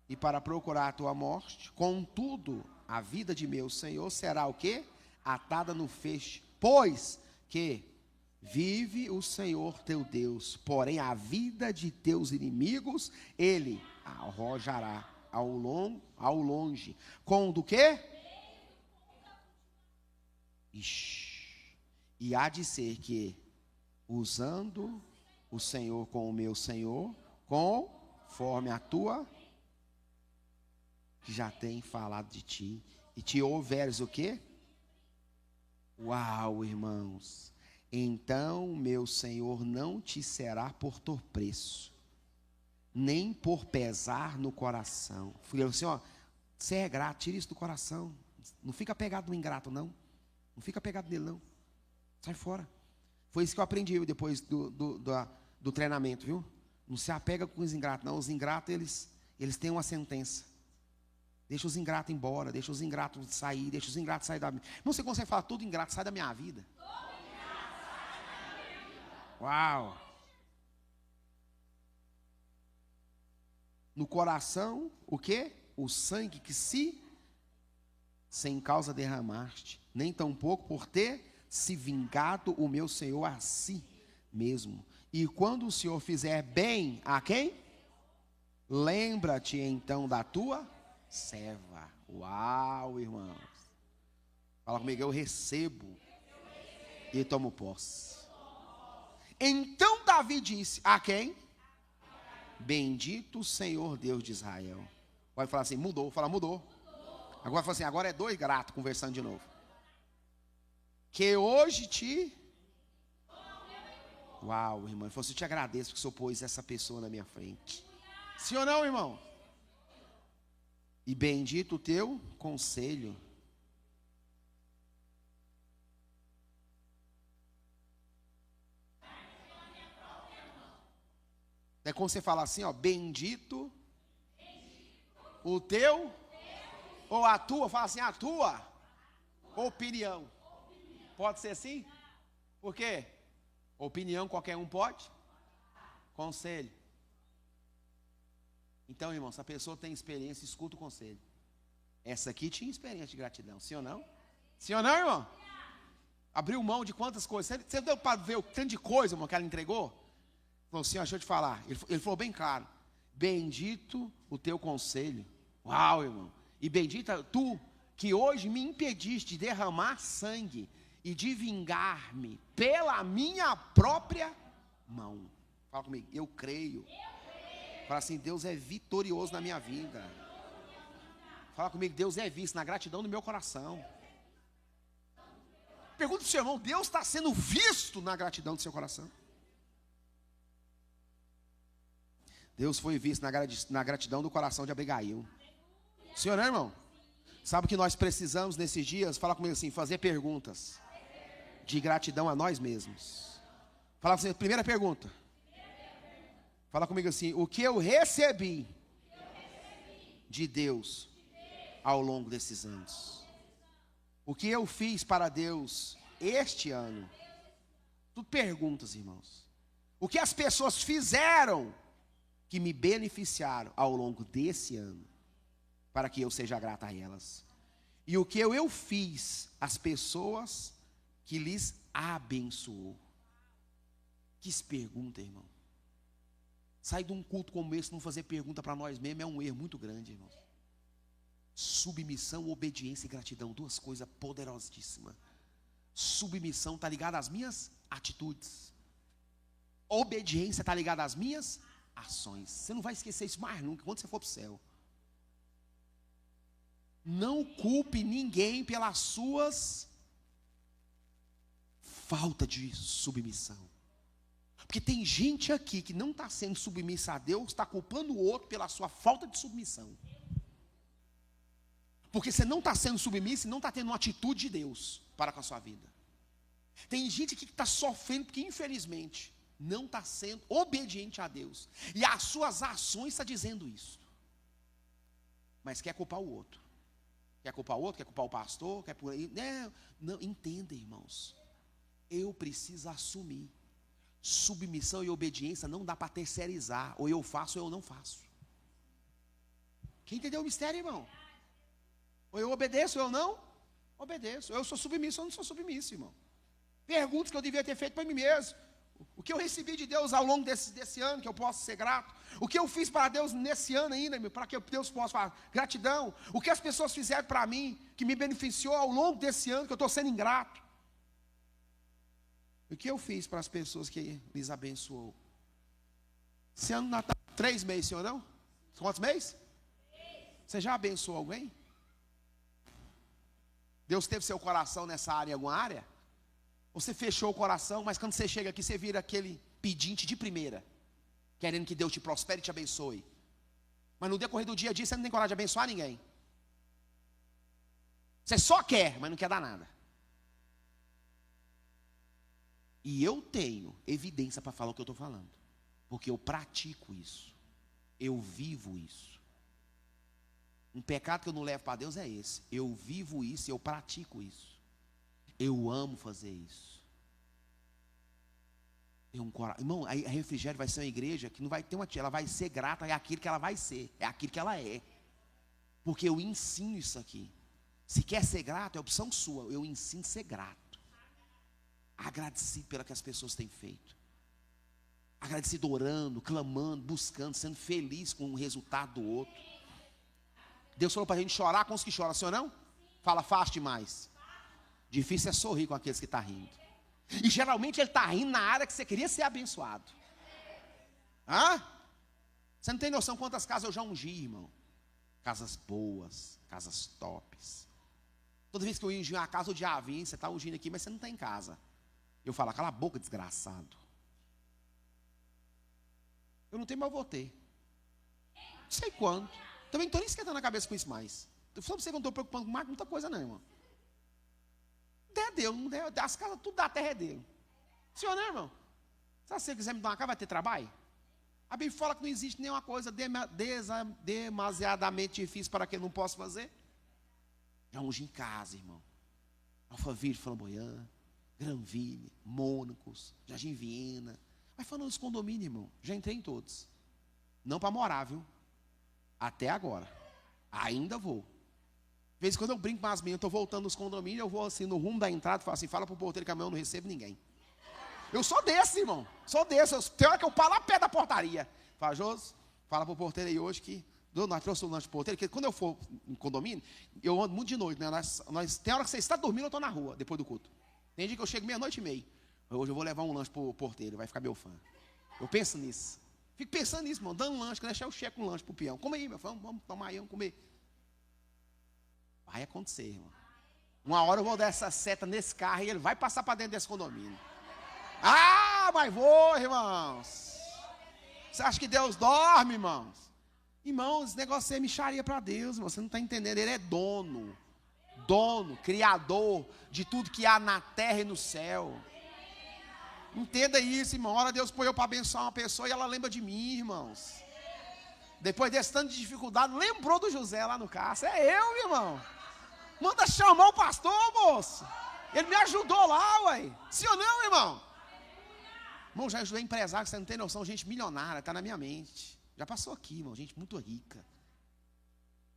e para procurar a tua morte, contudo, a vida de meu Senhor será o quê? Atada no feixe, pois que vive o Senhor teu Deus, porém a vida de teus inimigos, ele arrojará ao longe, com do quê? Ixi. E há de ser que, usando o Senhor com o meu Senhor, conforme a tua, que já tem falado de ti, e te houveres o quê? Uau, irmãos. Então, meu Senhor não te será por torpreço, nem por pesar no coração. Falei assim, ó, você é grato, tira isso do coração. Não fica pegado no ingrato, não. Não fica pegado nele, não. Sai fora. Foi isso que eu aprendi depois do treinamento, viu? Não se apega com os ingratos, não. Os ingratos, eles têm uma sentença. Deixa os ingratos embora, deixa os ingratos sair, deixa os ingratos sair da minha vida. Não, você consegue falar, todo ingrato sai da minha vida. Uau! No coração, o quê? O sangue que sem causa derramaste, nem tampouco por ter se vingado o meu Senhor a si mesmo. E quando o Senhor fizer bem a quem? Lembra-te então da tua serva. Uau, irmãos. Fala comigo, eu recebo e tomo posse. Então Davi disse, a quem? Bendito o Senhor Deus de Israel. Vai falar assim, mudou, fala mudou. Agora fala assim, agora é dois gratos conversando de novo. Que hoje te... Uau, irmão, eu te agradeço porque o Senhor pôs essa pessoa na minha frente. Sim ou não, irmão? E bendito o teu conselho. É como você fala assim, ó, bendito o teu. Ou a tua, fala assim, a tua opinião. Pode ser assim? Por quê? Opinião qualquer um pode. Conselho. Então, irmão, se a pessoa tem experiência, escuta o conselho. Essa aqui tinha experiência de gratidão, sim ou não? Sim ou não, irmão? Abriu mão de quantas coisas? Você deu para ver o tanto de coisa, irmão, que ela entregou? Falou assim, deixa eu te falar. Ele falou bem claro. Bendito o teu conselho. Uau, irmão. E bendita tu que hoje me impediste de derramar sangue e de vingar-me pela minha própria mão. Fala comigo, eu creio. Fala assim, Deus é vitorioso na minha vida. Fala comigo, Deus é visto na gratidão do meu coração. Pergunta para o seu irmão, Deus está sendo visto na gratidão do seu coração? Deus foi visto na gratidão do coração de Abigail. Senhor, né, irmão? Sabe o que nós precisamos nesses dias? Fala comigo assim, fazer perguntas de gratidão a nós mesmos. Fala assim, primeira pergunta. Fala comigo assim, o que eu recebi de Deus ao longo desses anos? O que eu fiz para Deus este ano? Tudo perguntas, irmãos. O que as pessoas fizeram que me beneficiaram ao longo desse ano, para que eu seja grato a elas? E o que eu fiz às pessoas que lhes abençoou? Que pergunta, irmão. Sair de um culto como esse, não fazer pergunta para nós mesmos, é um erro muito grande, irmão. Submissão, obediência e gratidão, duas coisas poderosíssimas. Submissão está ligada às minhas atitudes. Obediência está ligada às minhas ações. Você não vai esquecer isso mais nunca, quando você for para o céu. Não culpe ninguém pelas suas falta de submissão. Porque tem gente aqui que não está sendo submissa a Deus, está culpando o outro pela sua falta de submissão. Porque você não está sendo submisso e não está tendo uma atitude de Deus para com a sua vida. Tem gente aqui que está sofrendo porque, infelizmente, não está sendo obediente a Deus. E as suas ações estão dizendo isso. Mas quer culpar o outro. Quer culpar o outro, quer culpar o pastor, quer por aí. Não, entenda, irmãos. Eu preciso assumir. Submissão e obediência não dá para terceirizar. Ou eu faço ou eu não faço. Quem entendeu o mistério, irmão? Ou eu obedeço ou eu não obedeço. Ou eu sou submisso ou eu não sou submisso, irmão. Perguntas que eu devia ter feito para mim mesmo. O que eu recebi de Deus ao longo desse ano, que eu posso ser grato. O que eu fiz para Deus nesse ano ainda, para que Deus possa falar gratidão. O que as pessoas fizeram para mim, que me beneficiou ao longo desse ano, que eu estou sendo ingrato. O que eu fiz para as pessoas que lhes abençoou? Esse ano Natal, 3 meses, senhor, não? Quantos meses? Você já abençoou alguém? Deus teve seu coração nessa área, em alguma área? Você fechou o coração, mas quando você chega aqui, você vira aquele pedinte de primeira, querendo que Deus te prospere e te abençoe. Mas no decorrer do dia a dia, você não tem coragem de abençoar ninguém. Você só quer, mas não quer dar nada. E eu tenho evidência para falar o que eu estou falando. Porque eu pratico isso. Eu vivo isso. Um pecado que eu não levo para Deus é esse. Eu vivo isso, eu pratico isso. Eu amo fazer isso. Irmão, a Refrigério vai ser uma igreja que não vai ter ela vai ser grata, é aquilo que ela vai ser, é aquilo que ela é. Porque eu ensino isso aqui. Se quer ser grato, é opção sua. Eu ensino a ser grato. Agradecido pelo que as pessoas têm feito. Agradecido orando, clamando, buscando, sendo feliz com o resultado do outro. Deus falou para a gente chorar com os que choram, senhor não? Fala, faste mais. Difícil é sorrir com aqueles que estão rindo. E geralmente ele está rindo na área que você queria ser abençoado. Você não tem noção quantas casas eu já ungi, irmão. Casas boas, casas tops. Toda vez que eu ia ungir uma casa, o diabo vinha, você está ungindo aqui, mas você não está em casa. Eu falo, cala a boca, desgraçado. Eu não tenho, mas eu vou ter. Não sei quando. Também não estou nem esquentando a cabeça com isso mais. Eu falo para você que eu não estou preocupando com mais muita coisa não, irmão. Não der Deus, não der, as casas, tudo da terra é dele. Senhor, não, irmão? Se você quiser me dar uma casa, vai ter trabalho? A Bíblia fala que não existe nenhuma coisa demasiadamente difícil para que eu não possa fazer. Já ungi em casa, irmão. Alphaville, Flamboyant, Granville, Mônacos, Jardim Viena. Vai falando dos condomínios, irmão. Já entrei em todos. Não para morar, viu? Até agora. Ainda vou. De vez em quando eu brinco com as meninas, estou voltando nos condomínios, eu vou assim no rumo da entrada e falo assim, fala pro porteiro que amanhã eu não recebo ninguém. Eu sou desse, irmão. Sou desse. Tem hora que eu paro lá perto da portaria. Fala, Josi, fala pro porteiro aí hoje que nós trouxemos o lanche pro porteiro, que quando eu for em condomínio, eu ando muito de noite, né? Tem hora que você está dormindo, eu estou na rua, depois do culto. Tem dia que eu chego meia-noite e meia. Hoje eu vou levar um lanche pro porteiro, vai ficar meu fã. Eu penso nisso. Fico pensando nisso, irmão, dando um lanche, quando deixar eu chego um lanche pro peão. Come aí, meu fã, vamos tomar aí, vamos comer. Vai acontecer, irmão. Uma hora eu vou dar essa seta nesse carro e ele vai passar para dentro desse condomínio. Ah, mas vou, irmãos. Você acha que Deus dorme, irmãos? Irmãos, esse negócio é micharia para Deus, irmão. Você não está entendendo. Ele é dono, criador de tudo que há na terra e no céu. Entenda isso, irmão. Ora, Deus põe eu para abençoar uma pessoa e ela lembra de mim, irmãos. Depois desse tanto de dificuldade, lembrou do José lá no carro. É eu, irmão. Manda chamar o pastor, moço. Ele me ajudou lá, ué. Sim ou não, irmão? Irmão, já ajudei empresário, você não tem noção, gente milionária, está na minha mente. Já passou aqui, irmão, gente muito rica.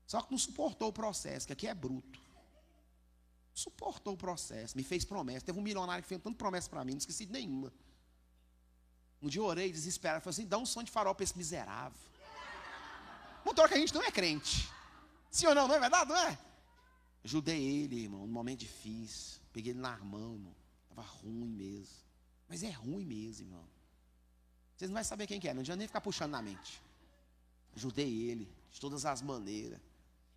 Só que não suportou o processo, que aqui é bruto. Suportou o processo, me fez promessa. Teve um milionário que fez tanta promessa para mim, não esqueci de nenhuma. Um dia eu orei desesperado, falei assim, dá um som de farol para esse miserável. Motor que a gente não é crente. Sim ou não, não é verdade, não é? Ajudei ele, irmão, num momento difícil. Peguei ele na mão, irmão. Estava ruim mesmo. Mas é ruim mesmo, irmão. Vocês não vão saber quem que é, não adianta nem ficar puxando na mente. Ajudei ele, de todas as maneiras.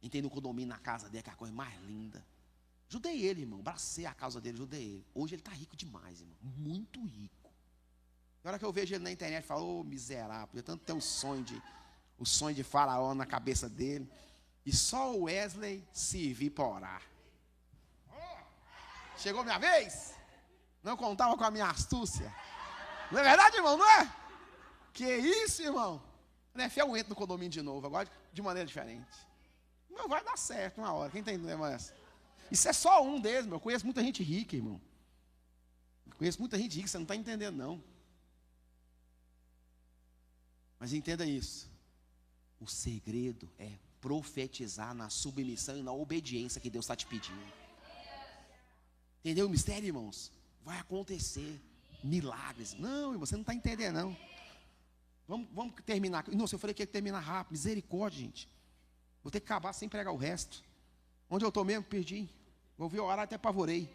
Entrei no condomínio na casa dele, que é a coisa mais linda. Ajudei ele, irmão. Abracei a causa dele, ajudei ele. Hoje ele está rico demais, irmão. Muito rico. Na hora que eu vejo ele na internet, eu falo, ô miserável, podia tanto ter o sonho de Faraó na cabeça dele. E só o Wesley servir para orar. Chegou minha vez? Não contava com a minha astúcia. Não é verdade, irmão? Não é? Que isso, irmão? Né? Eu entro no condomínio de novo, agora de maneira diferente. Não vai dar certo uma hora. Quem tem entendendo essa? Isso é só um deles, meu. Eu conheço muita gente rica, irmão. Eu conheço muita gente rica, você não está entendendo, não. Mas entenda isso. O segredo é profetizar na submissão e na obediência que Deus está te pedindo. Entendeu o mistério, irmãos? Vai acontecer milagres. Não, irmão, você não está entendendo, não. Vamos terminar. Nossa, eu falei que ia terminar rápido. Misericórdia, gente. Vou ter que acabar sem pregar o resto. Onde eu estou mesmo? Perdi. Ouvi orar, até apavorei.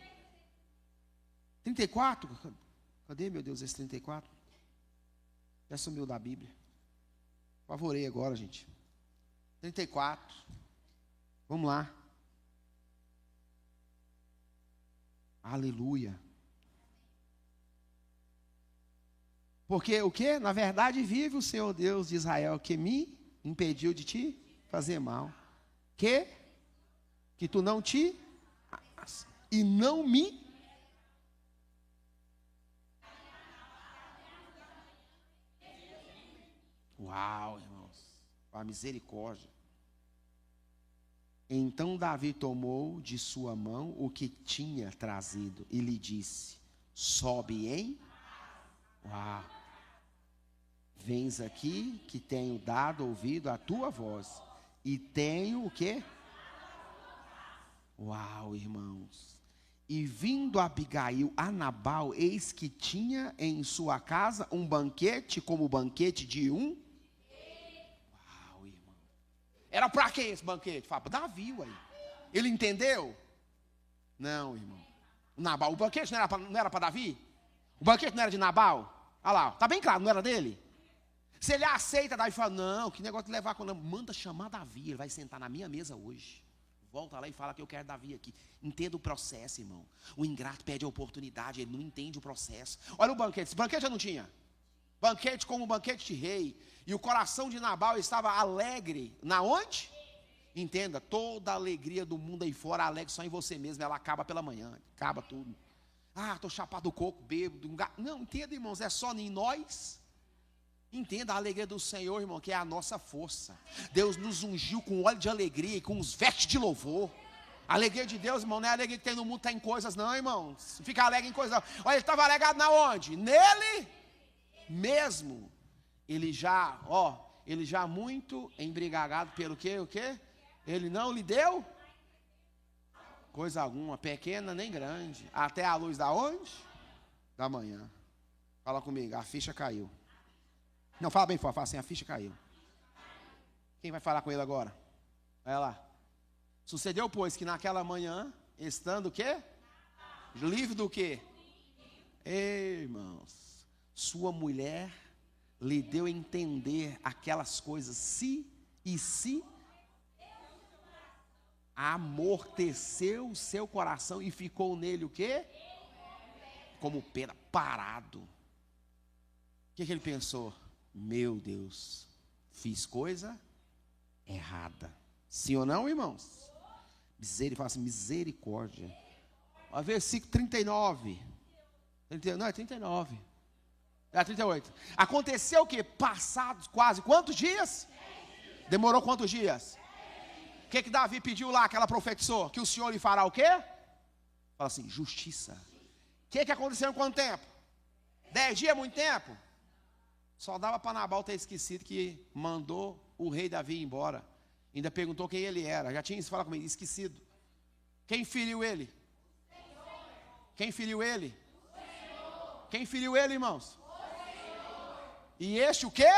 34? Cadê, meu Deus, esse 34? Já sumiu da Bíblia. Apavorei agora, gente. 34. Vamos lá. Aleluia. Porque o que? Na verdade vive o Senhor Deus de Israel, que me impediu de te fazer mal. Que tu não te e não me uau, irmãos, a misericórdia. Então Davi tomou de sua mão o que tinha trazido e lhe disse: sobe em uau, vens aqui que tenho dado ouvido à tua voz e tenho o quê? Uau, irmãos. E vindo Abigail a Nabal, eis que tinha em sua casa um banquete, como o banquete de um. Uau, irmão. Era para quem esse banquete? Fala, para Davi, ué. Ele entendeu? Não, irmão. Nabal, o banquete não era para Davi? O banquete não era de Nabal? Olha lá, está bem claro, não era dele? Se ele aceita, Davi fala, não, que negócio de levar quando manda chamar Davi, ele vai sentar na minha mesa hoje. Volta lá e fala que eu quero Davi aqui. Entenda o processo, irmão. O ingrato pede a oportunidade, ele não entende o processo. Olha o banquete, esse banquete já não tinha. Banquete como um banquete de rei. E o coração de Nabal estava alegre. Na onde? Entenda, toda a alegria do mundo aí fora, alegre só em você mesmo, ela acaba pela manhã, acaba tudo. Ah, estou chapado do coco, bêbado. Não, entenda, irmãos, é só em nós. Entenda a alegria do Senhor, irmão, que é a nossa força. Deus nos ungiu com óleo de alegria e com os vestes de louvor. A alegria de Deus, irmão, não é a alegria que tem no mundo, tem coisas não, irmão. Fica alegre em coisas não. Olha, ele estava alegado na onde? Nele mesmo. Ele já muito embriagado pelo quê? O quê? Ele não lhe deu coisa alguma, pequena nem grande, até a luz da onde? Da manhã. Fala comigo, a ficha caiu. Não, fala bem forte, fala assim, a ficha caiu. Quem vai falar com ele agora? Vai lá. Sucedeu, pois, que naquela manhã, estando o quê? Livre do quê? Ei, irmãos, sua mulher lhe deu a entender aquelas coisas, se amorteceu o seu coração e ficou nele o quê? Como pedra, parado. O que ele pensou? Meu Deus, fiz coisa errada. Sim ou não, irmãos? Fala assim, misericórdia. Ó, versículo 39. Não, é 39. É 38. Aconteceu o quê? Passados quase quantos dias? Demorou quantos dias? O que Davi pediu lá, que ela profetizou? Que o Senhor lhe fará o quê? Fala assim, justiça. O que aconteceu em quanto tempo? 10 dias é muito tempo? Só dava para Nabal ter esquecido que mandou o rei Davi embora. Ainda perguntou quem ele era. Já tinha isso, fala comigo, esquecido. Quem feriu ele? Quem feriu ele? Quem feriu ele, irmãos? E este o quê?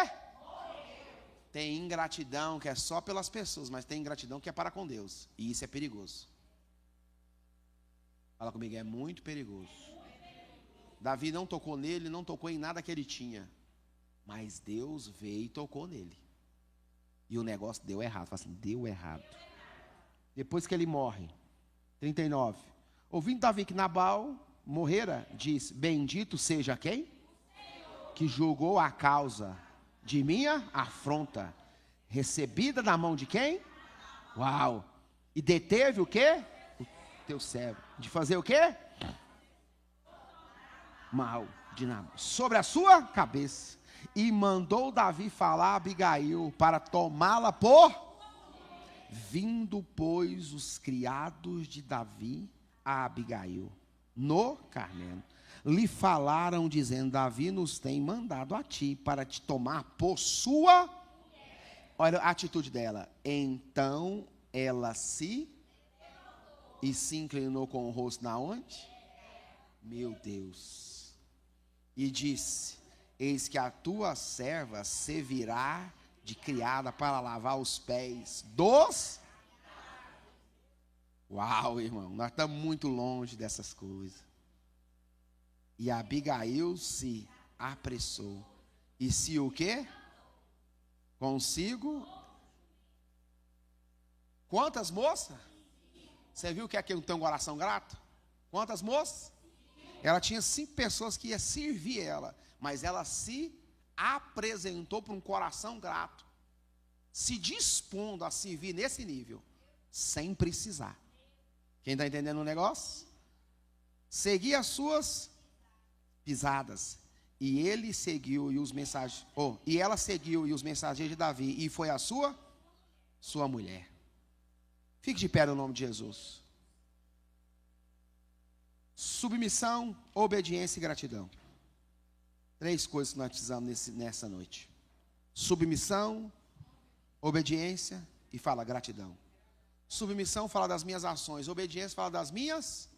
Tem ingratidão que é só pelas pessoas, mas tem ingratidão que é para com Deus. E isso é perigoso. Fala comigo, é muito perigoso. Davi não tocou nele, não tocou em nada que ele tinha. Mas Deus veio e tocou nele. E o negócio deu errado. Fala assim, deu errado. Depois que ele morre, 39. Ouvindo Davi que Nabal morrera, diz, bendito seja quem? Que julgou a causa de minha afronta, recebida da mão de quem? Uau! E deteve o quê? O teu servo. De fazer o quê? Mal de Nabal. Sobre a sua cabeça. E mandou Davi falar a Abigail para tomá-la por... Vindo, pois, os criados de Davi a Abigail, no Carmelo, lhe falaram, dizendo, Davi nos tem mandado a ti, para te tomar por sua... Olha a atitude dela. Então, ela se inclinou com o rosto na onde? Meu Deus. E disse, eis que a tua serva servirá de criada para lavar os pés dos... Uau, irmão, nós estamos muito longe dessas coisas. E Abigail se apressou. E se o quê? Consigo. Quantas moças? Você viu que aqui não tem um coração grato? Quantas moças? Ela tinha 5 pessoas que iam servir ela. Mas ela se apresentou para um coração grato. Se dispondo a servir nesse nível. Sem precisar. Quem está entendendo o negócio? Seguir as suas pisadas. E ele seguiu e os mensageiros. E ela seguiu e os mensageiros de Davi. E foi a sua mulher. Fique de pé no nome de Jesus. Submissão, obediência e gratidão. 3 coisas que nós precisamos nessa noite. Submissão, obediência e fala gratidão. Submissão fala das minhas ações. Obediência fala das minhas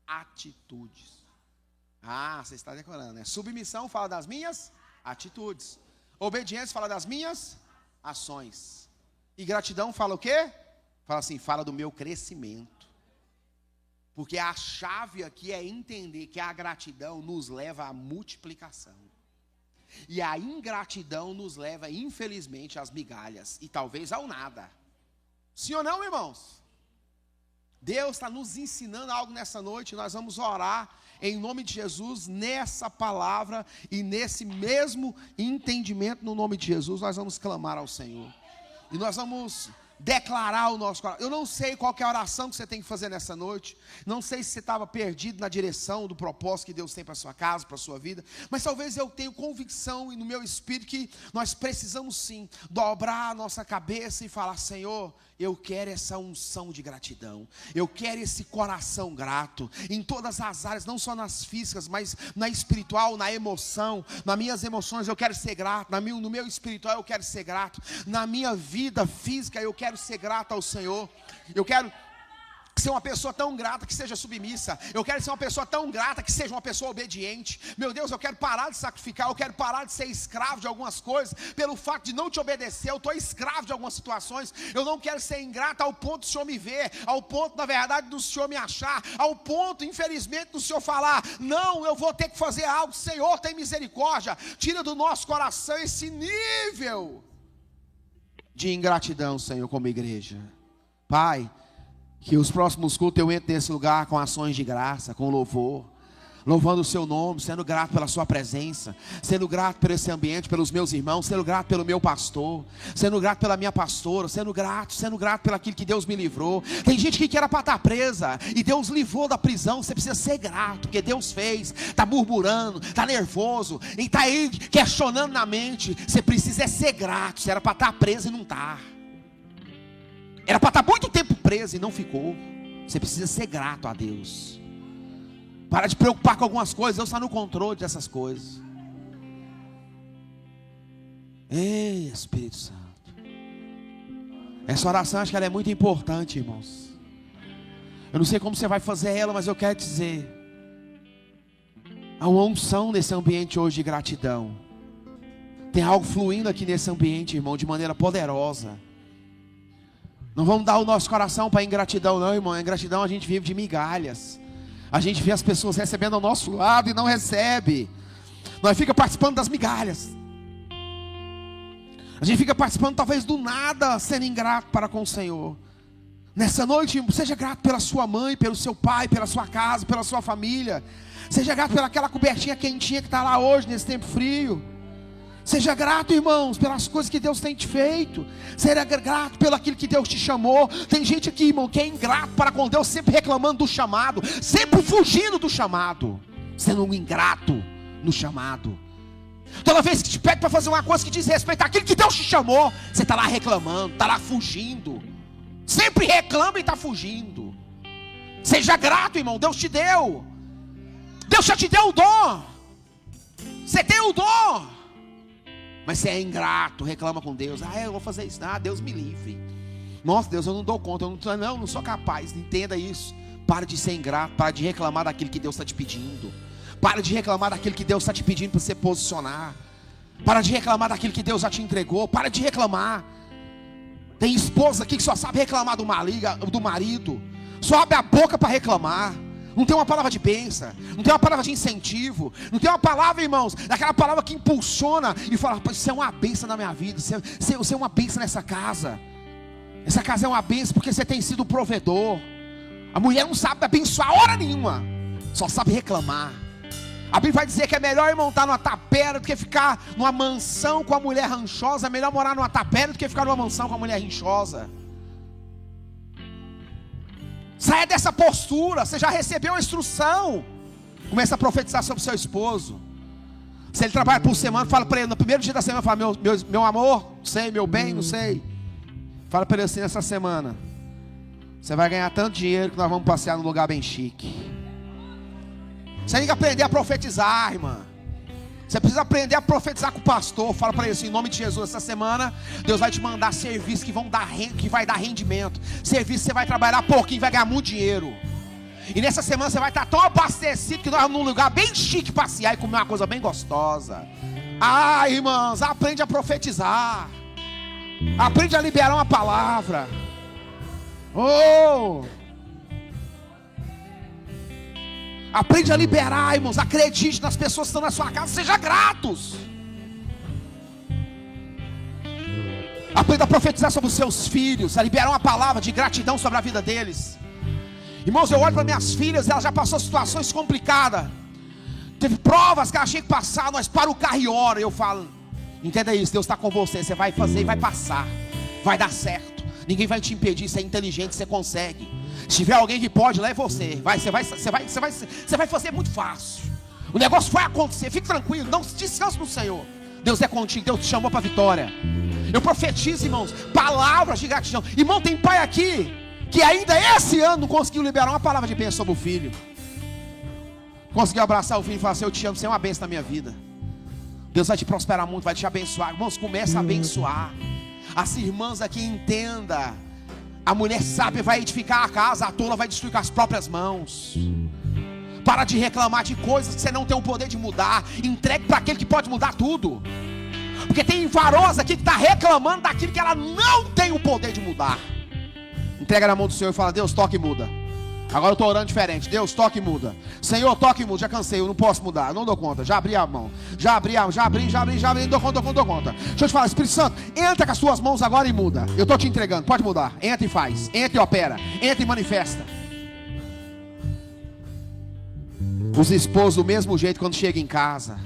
atitudes. Ah, você está decorando, né? Submissão fala das minhas atitudes. Obediência fala das minhas ações. E gratidão fala o quê? Fala assim, fala do meu crescimento. Porque a chave aqui é entender que a gratidão nos leva à multiplicação. E a ingratidão nos leva, infelizmente, às migalhas. E talvez ao nada. Sim ou não, irmãos? Deus está nos ensinando algo nessa noite. Nós vamos orar em nome de Jesus nessa palavra. E nesse mesmo entendimento no nome de Jesus, nós vamos clamar ao Senhor. E nós vamos declarar o nosso coração. Eu não sei qual que é a oração que você tem que fazer nessa noite. Não sei se você estava perdido na direção do propósito que Deus tem para a sua casa, para a sua vida. Mas talvez eu tenha convicção no meu espírito que nós precisamos sim dobrar a nossa cabeça e falar: Senhor, eu quero essa unção de gratidão. Eu quero esse coração grato. Em todas as áreas, não só nas físicas, mas na espiritual, na emoção. Nas minhas emoções eu quero ser grato. No meu espiritual eu quero ser grato. Na minha vida física eu quero ser grato ao Senhor. Eu quero ser uma pessoa tão grata que seja submissa. Eu quero ser uma pessoa tão grata que seja uma pessoa obediente. Meu Deus, eu quero parar de sacrificar. Eu quero parar de ser escravo de algumas coisas. Pelo fato de não te obedecer, eu estou escravo de algumas situações. Eu não quero ser ingrato ao ponto do Senhor me ver, ao ponto, na verdade, do Senhor me achar, ao ponto, infelizmente, do Senhor falar: não, eu vou ter que fazer algo. Senhor, tem misericórdia. Tira do nosso coração esse nível de ingratidão, Senhor, como igreja. Pai, que os próximos cultos eu entre nesse lugar com ações de graça, com louvor, louvando o seu nome, sendo grato pela sua presença, sendo grato por esse ambiente, pelos meus irmãos, sendo grato pelo meu pastor, sendo grato pela minha pastora, sendo grato pelo aquilo que Deus me livrou. Tem gente que era para estar presa e Deus livrou da prisão. Você precisa ser grato, porque Deus fez. Está murmurando, está nervoso e está aí questionando na mente. Você precisa ser grato. Você era para estar preso e não está. Era para estar muito tempo preso e não ficou. Você precisa ser grato a Deus. Para de preocupar com algumas coisas. Deus está no controle dessas coisas. Ei, Espírito Santo. Essa oração, acho que ela é muito importante, irmãos. Eu não sei como você vai fazer ela, mas eu quero dizer: há uma unção nesse ambiente hoje de gratidão. Tem algo fluindo aqui nesse ambiente, irmão, de maneira poderosa. Não vamos dar o nosso coração para ingratidão, não, irmão. A ingratidão a gente vive de migalhas. A gente vê as pessoas recebendo ao nosso lado e não recebe. Nós fica participando das migalhas. A gente fica participando talvez do nada, sendo ingrato para com o Senhor. Nessa noite, seja grato pela sua mãe, pelo seu pai, pela sua casa, pela sua família. Seja grato pelaquela cobertinha quentinha que está lá hoje, nesse tempo frio. Seja grato, irmãos, pelas coisas que Deus tem te feito. Seja grato pelo aquilo que Deus te chamou. Tem gente aqui, irmão, que é ingrato para com Deus, sempre reclamando do chamado, sempre fugindo do chamado, sendo um ingrato no chamado. Toda vez que te pede para fazer uma coisa que diz respeito àquilo que Deus te chamou, você está lá reclamando, está lá fugindo. Sempre reclama e está fugindo. Seja grato, irmão, Deus te deu. Deus já te deu o dom. Você tem o dom. Mas você é ingrato, reclama com Deus. Eu vou fazer isso. Deus me livre. Nossa, Deus, eu não dou conta. Eu não sou capaz. Entenda isso. Para de ser ingrato. Para de reclamar daquilo que Deus está te pedindo. Para de reclamar daquilo que Deus está te pedindo para você posicionar. Para de reclamar daquilo que Deus já te entregou. Para de reclamar. Tem esposa aqui que só sabe reclamar do marido. Só abre a boca para reclamar. Não tem uma palavra de bênção, não tem uma palavra de incentivo, não tem uma palavra, irmãos, daquela palavra que impulsiona e fala: isso é uma bênção na minha vida, isso é uma bênção nessa casa. Essa casa é uma bênção porque você tem sido o provedor. A mulher não sabe abençoar hora nenhuma, só sabe reclamar. A Bíblia vai dizer que é melhor, irmão, estar numa tapera do que ficar numa mansão com a mulher ranchosa. É melhor morar numa tapera do que ficar numa mansão com a mulher rinchosa. Saia dessa postura. Você já recebeu a instrução. Começa a profetizar sobre o seu esposo. Se ele trabalha por semana, fala para ele no primeiro dia da semana, fala: meu amor, não sei, meu bem, não sei. Fala para ele assim: nessa semana você vai ganhar tanto dinheiro que nós vamos passear num lugar bem chique. Você tem que aprender a profetizar, irmã. Você precisa aprender a profetizar com o pastor. Fala para ele assim: em nome de Jesus, essa semana Deus vai te mandar serviços que vai dar rendimento. Serviço que você vai trabalhar pouquinho e vai ganhar muito dinheiro. E nessa semana você vai estar tão abastecido que nós vamos num lugar bem chique passear e comer uma coisa bem gostosa. Irmãs, aprende a profetizar. Aprende a liberar uma palavra. Aprende a liberar, irmãos. Acredite nas pessoas que estão na sua casa. Seja gratos. Aprenda a profetizar sobre os seus filhos, a liberar uma palavra de gratidão sobre a vida deles. Irmãos, eu olho para minhas filhas, elas já passaram situações complicadas. Teve provas que elas tinham que passar, nós para o carro e ora. Eu falo: entenda isso, Deus está com você. Você vai fazer e vai passar. Vai dar certo. Ninguém vai te impedir, você é inteligente, você consegue. Se tiver alguém que pode, lá é você. Você vai fazer muito fácil. O negócio vai acontecer, fique tranquilo, não descanse no Senhor. Deus é contigo, Deus te chamou para a vitória. Eu profetizo, irmãos, palavras de gratidão. Irmão, tem pai aqui que ainda esse ano não conseguiu liberar uma palavra de bênção sobre o filho. Conseguiu abraçar o filho e falar assim: eu te amo, você é uma bênção na minha vida. Deus vai te prosperar muito, vai te abençoar. Irmãos, começa a abençoar. As irmãs aqui entendam. A mulher sábia vai edificar a casa, a tola vai destruir com as próprias mãos. Para de reclamar de coisas que você não tem o poder de mudar. Entregue para aquele que pode mudar tudo. Porque tem varosa aqui que está reclamando daquilo que ela não tem o poder de mudar. Entrega na mão do Senhor e fala: Deus, toca e muda. Agora eu estou orando diferente. Deus, toca e muda. Senhor, toca e muda. Já cansei, eu não posso mudar, eu não dou conta. Já abri a mão. Já abri, não dou conta. Deixa eu te falar, Espírito Santo, entra com as suas mãos agora e muda. Eu estou te entregando, pode mudar. Entra e faz, entra e opera, entra e manifesta. Os esposos do mesmo jeito, quando chegam em casa,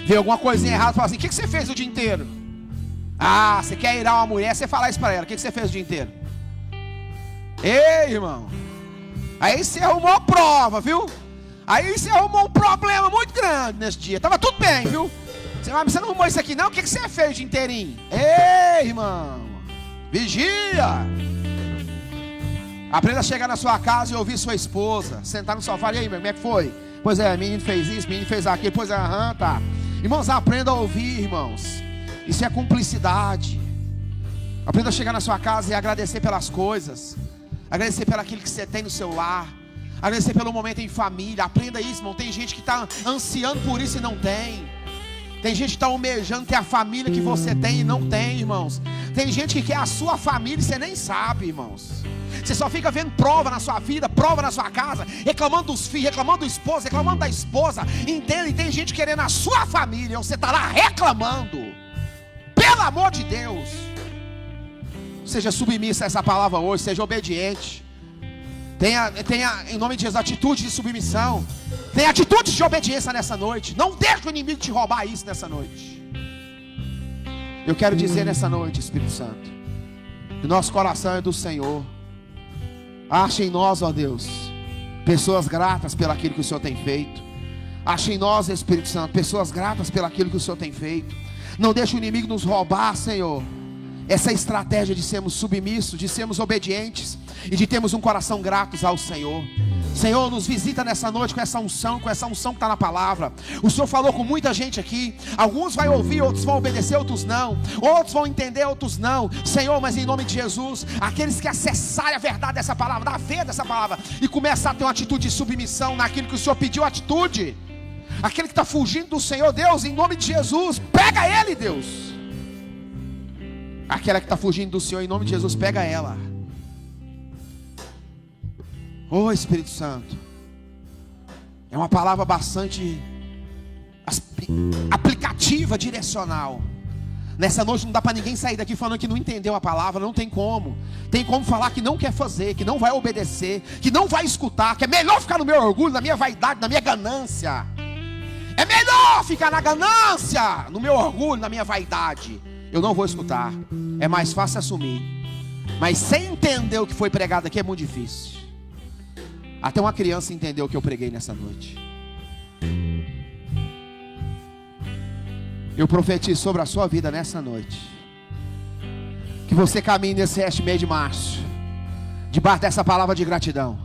vê alguma coisinha errada, fala assim: o que você fez o dia inteiro? Ah, você quer irar uma mulher, você fala isso para ela: o que você fez o dia inteiro? Ei, irmão, aí você arrumou prova, viu? Aí você arrumou um problema muito grande nesse dia. Tava tudo bem, viu? Você não arrumou isso aqui não? O que você fez o dia inteirinho? Ei, irmão, vigia. Aprenda a chegar na sua casa e ouvir sua esposa, sentar no sofá: e aí, como é que foi? Pois é, menino fez isso, menino fez aquilo. Pois é, tá. Irmãos, aprenda a ouvir, irmãos. Isso é cumplicidade. Aprenda a chegar na sua casa e agradecer pelas coisas. Agradecer pelo aquilo que você tem no seu lar. Agradecer pelo momento em família. Aprenda isso, irmão. Tem gente que está ansiando por isso e não tem. Tem gente que está almejando ter a família que você tem e não tem, irmãos. Tem gente que quer a sua família e você nem sabe, irmãos. Você só fica vendo prova na sua vida, prova na sua casa, reclamando dos filhos, reclamando do esposo, reclamando da esposa. Entende? Tem gente querendo a sua família, você está lá reclamando. Pelo amor de Deus, seja submissa a essa palavra hoje, seja obediente. Tenha em nome de Jesus atitude de submissão. Tenha atitude de obediência nessa noite. Não deixe o inimigo te roubar isso nessa noite. Eu quero dizer nessa noite, Espírito Santo, que nosso coração é do Senhor. Ache em nós, ó Deus, pessoas gratas pelo aquilo que o Senhor tem feito. Ache em nós, Espírito Santo, pessoas gratas pelo aquilo que o Senhor tem feito. Não deixe o inimigo nos roubar, Senhor, essa estratégia de sermos submissos, de sermos obedientes e de termos um coração gratos ao Senhor. Senhor, nos visita nessa noite com essa unção que está na palavra. O Senhor falou com muita gente aqui. Alguns vão ouvir, outros vão obedecer, outros não. Outros vão entender, outros não. Senhor, mas em nome de Jesus, aqueles que acessarem a verdade dessa palavra, da fé dessa palavra, e começar a ter uma atitude de submissão naquilo que o Senhor pediu atitude. Aquele que está fugindo do Senhor, Deus, em nome de Jesus, pega ele, Deus. Aquela que está fugindo do Senhor, em nome de Jesus, pega ela. Oh, Espírito Santo, é uma palavra bastante aplicativa, direcional. Nessa noite não dá para ninguém sair daqui falando que não entendeu a palavra. Não tem como. Tem como falar que não quer fazer, que não vai obedecer, que não vai escutar, que é melhor ficar no meu orgulho, na minha vaidade, na minha ganância. É melhor ficar na ganância, no meu orgulho, na minha vaidade. Eu não vou escutar. É mais fácil assumir. Mas sem entender o que foi pregado aqui é muito difícil. Até uma criança entendeu o que eu preguei nessa noite. Eu profetizo sobre a sua vida nessa noite, que você caminhe nesse mês de março, debaixo dessa palavra de gratidão.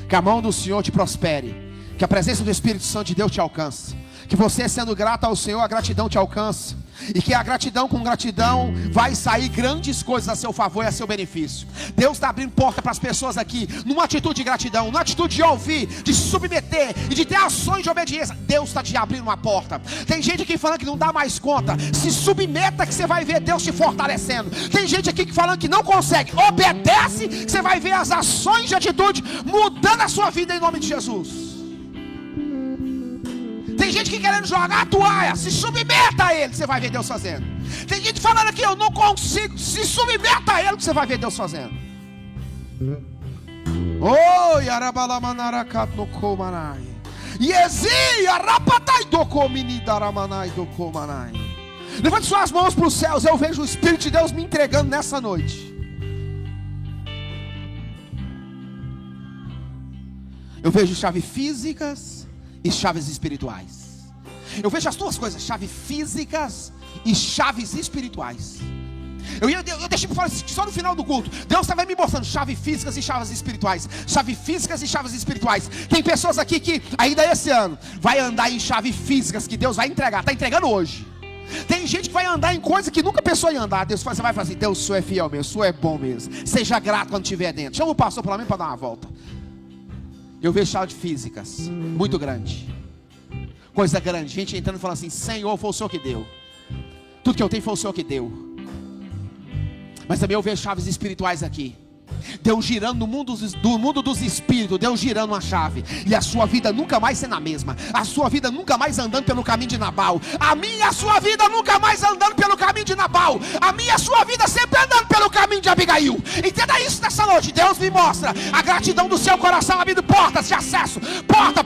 Que a mão do Senhor te prospere, que a presença do Espírito Santo de Deus te alcance, que você, sendo grato ao Senhor, a gratidão te alcance, e que a gratidão com gratidão vai sair grandes coisas a seu favor e a seu benefício. Deus está abrindo porta para as pessoas aqui, numa atitude de gratidão, numa atitude de ouvir, de se submeter e de ter ações de obediência. Deus está te abrindo uma porta. Tem gente aqui falando que não dá mais conta. Se submeta que você vai ver Deus te fortalecendo. Tem gente aqui que falando que não consegue. Obedece que você vai ver as ações de atitude mudando a sua vida em nome de Jesus. Tem gente que querendo jogar a toalha. Se submeta a Ele, você vai ver Deus fazendo. Tem gente falando aqui, eu não consigo. Se submeta a Ele, que você vai ver Deus fazendo. Oh, yarabalamanarakat no komanai. Yezi yarapatai do komini daramanai do komanai. Levante suas mãos para os céus. Eu vejo o Espírito de Deus me entregando nessa noite. Eu vejo chaves físicas e chaves espirituais. Eu vejo as duas coisas, chaves físicas e chaves espirituais. Eu deixei para falar só no final do culto. Deus estava me mostrando chaves físicas e chaves espirituais. Chaves físicas e chaves espirituais. Tem pessoas aqui que ainda esse ano vai andar em chaves físicas que Deus vai entregar. Está entregando hoje. Tem gente que vai andar em coisa que nunca pensou em andar. Você vai falar assim: Deus, o Senhor é fiel mesmo, o Senhor é bom mesmo. Seja grato quando estiver dentro. Chama o pastor para mim para dar uma volta. Eu vejo chaves físicas muito grande. Coisa grande. Gente entrando e falando assim: Senhor, foi o Senhor que deu. Tudo que eu tenho foi o Senhor que deu. Mas também eu vejo chaves espirituais aqui. Deus girando no mundo dos espíritos. Deus girando uma chave. E a sua vida nunca mais sendo a mesma. A sua vida nunca mais andando pelo caminho de Nabal. A minha e a sua vida nunca mais andando pelo caminho de Nabal. A minha e a sua vida sempre andando pelo caminho de Abigail. Entenda isso nessa noite. Deus me mostra a gratidão do seu coração abrindo portas de acesso.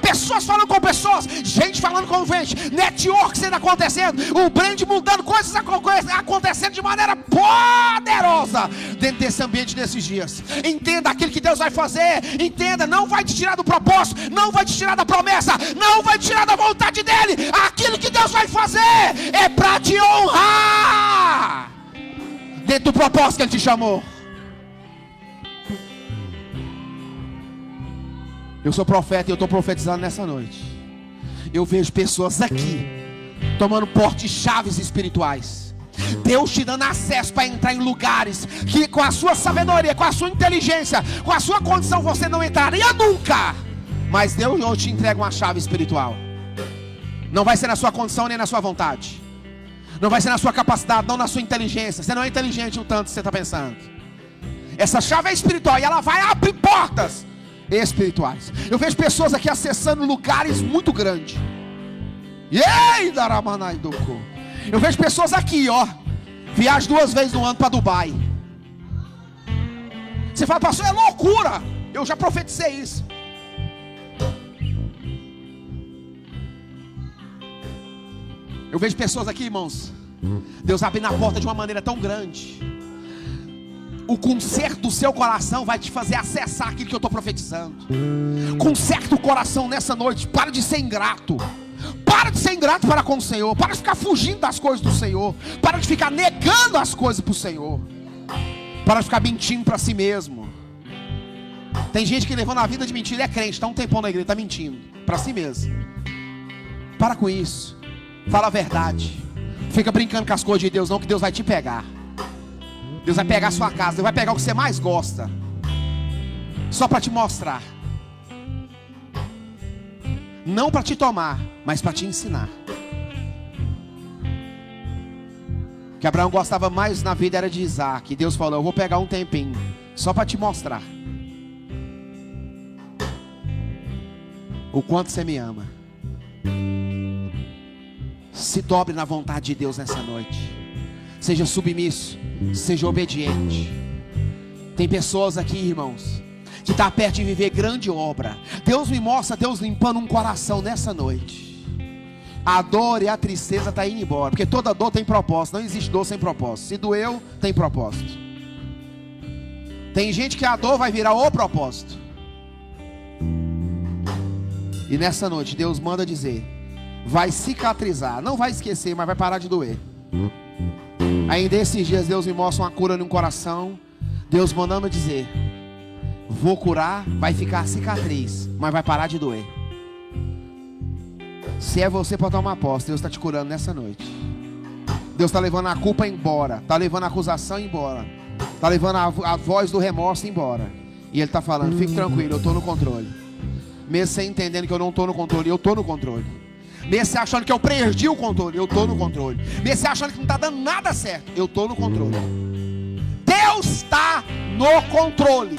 Pessoas falando com pessoas. Gente falando com gente. Network sendo acontecendo. O brand mudando. Coisas acontecendo de maneira poderosa dentro desse ambiente desses dias. Entenda aquilo que Deus vai fazer. Entenda, não vai te tirar do propósito, não vai te tirar da promessa, não vai te tirar da vontade dele. Aquilo que Deus vai fazer é para te honrar dentro do propósito que ele te chamou. Eu sou profeta e eu estou profetizando nessa noite. Eu vejo pessoas aqui tomando porte de chaves espirituais. Deus te dando acesso para entrar em lugares que com a sua sabedoria, com a sua inteligência, com a sua condição você não entraria nunca. Mas Deus hoje te entrega uma chave espiritual. Não vai ser na sua condição nem na sua vontade. Não vai ser na sua capacidade, não na sua inteligência. Você não é inteligente o tanto que você está pensando. Essa chave é espiritual e ela vai abrir portas espirituais. Eu vejo pessoas aqui acessando lugares muito grandes. Eu vejo pessoas aqui, viajam 2 vezes no ano para Dubai. Você fala: pastor, é loucura. Eu já profetizei isso. Eu vejo pessoas aqui, irmãos, Deus abre na porta de uma maneira tão grande. O conserto do seu coração vai te fazer acessar aquilo que eu estou profetizando. Conserta o coração nessa noite. Para de ser ingrato. Para de ser ingrato para com o Senhor. Para de ficar fugindo das coisas do Senhor. Para de ficar negando as coisas para o Senhor. Para de ficar mentindo para si mesmo. Tem gente que levando a vida de mentira, é crente, está um tempão na igreja, está mentindo para si mesmo. Para com isso. Fala a verdade. Fica brincando com as coisas de Deus não, que Deus vai te pegar. Deus vai pegar a sua casa. Deus vai pegar o que você mais gosta. Só para te mostrar. Não para te tomar, mas para te ensinar. O que Abraão gostava mais na vida era de Isaac. E Deus falou: eu vou pegar um tempinho só para te mostrar o quanto você me ama. Se dobre na vontade de Deus nessa noite. Seja submisso, seja obediente. Tem pessoas aqui, irmãos, que está perto de viver grande obra. Deus me mostra Deus limpando um coração nessa noite. A dor e a tristeza está indo embora, porque toda dor tem propósito. Não existe dor sem propósito. Se doeu, tem propósito. Tem gente que a dor vai virar o propósito. E nessa noite Deus manda dizer: vai cicatrizar. Não vai esquecer, mas vai parar de doer. Ainda esses dias Deus me mostra uma cura no coração. Deus mandando dizer: vou curar, vai ficar cicatriz, mas vai parar de doer. Se é você, pode tomar posse. Deus está te curando nessa noite. Deus está levando a culpa embora. Está levando a acusação embora. Está levando a voz do remorso embora. E Ele está falando: fique tranquilo, eu estou no controle. Mesmo você entendendo que eu não estou no controle, eu estou no controle. Mesmo você achando que eu perdi o controle, eu estou no controle. Mesmo você achando que não está dando nada certo, eu estou no controle. Deus está no controle.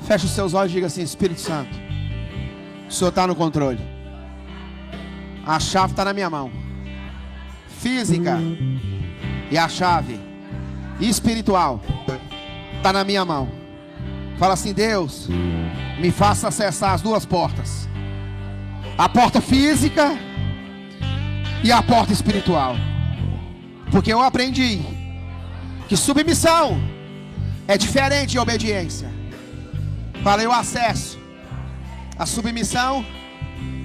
Feche os seus olhos e diga assim: Espírito Santo, o Senhor está no controle. A chave está na minha mão física, e a chave espiritual está na minha mão. Fala assim: Deus, me faça acessar as 2 portas, a porta física e a porta espiritual. Porque eu aprendi que submissão É diferente de obediência. Falei o acesso, a submissão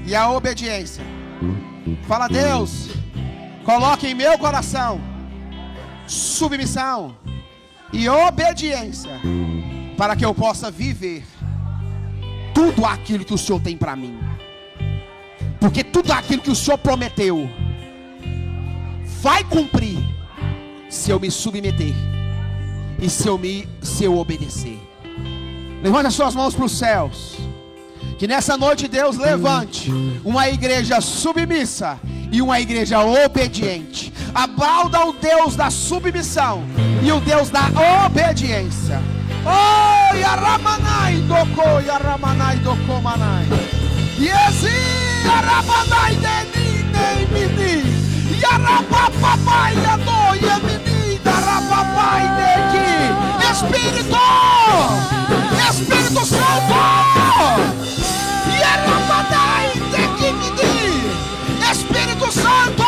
e a obediência. Fala, Deus, coloque em meu coração submissão e obediência, para que eu possa viver tudo aquilo que o Senhor tem para mim. Porque tudo aquilo que o Senhor prometeu vai cumprir se eu me submeter e se eu obedecer. Levante as suas mãos para os céus. Que nessa noite Deus levante uma igreja submissa e uma igreja obediente. Aplauda o Deus da submissão e o Deus da obediência. Oh, Yaramanai doko, Yaramanai doko manai. Yesi, Yaramanai deni, mini. Yarapapai, Yado, Yamini, Yarapapai deki. Espírito Santo. Yaramanai deki, mini. Espírito Santo.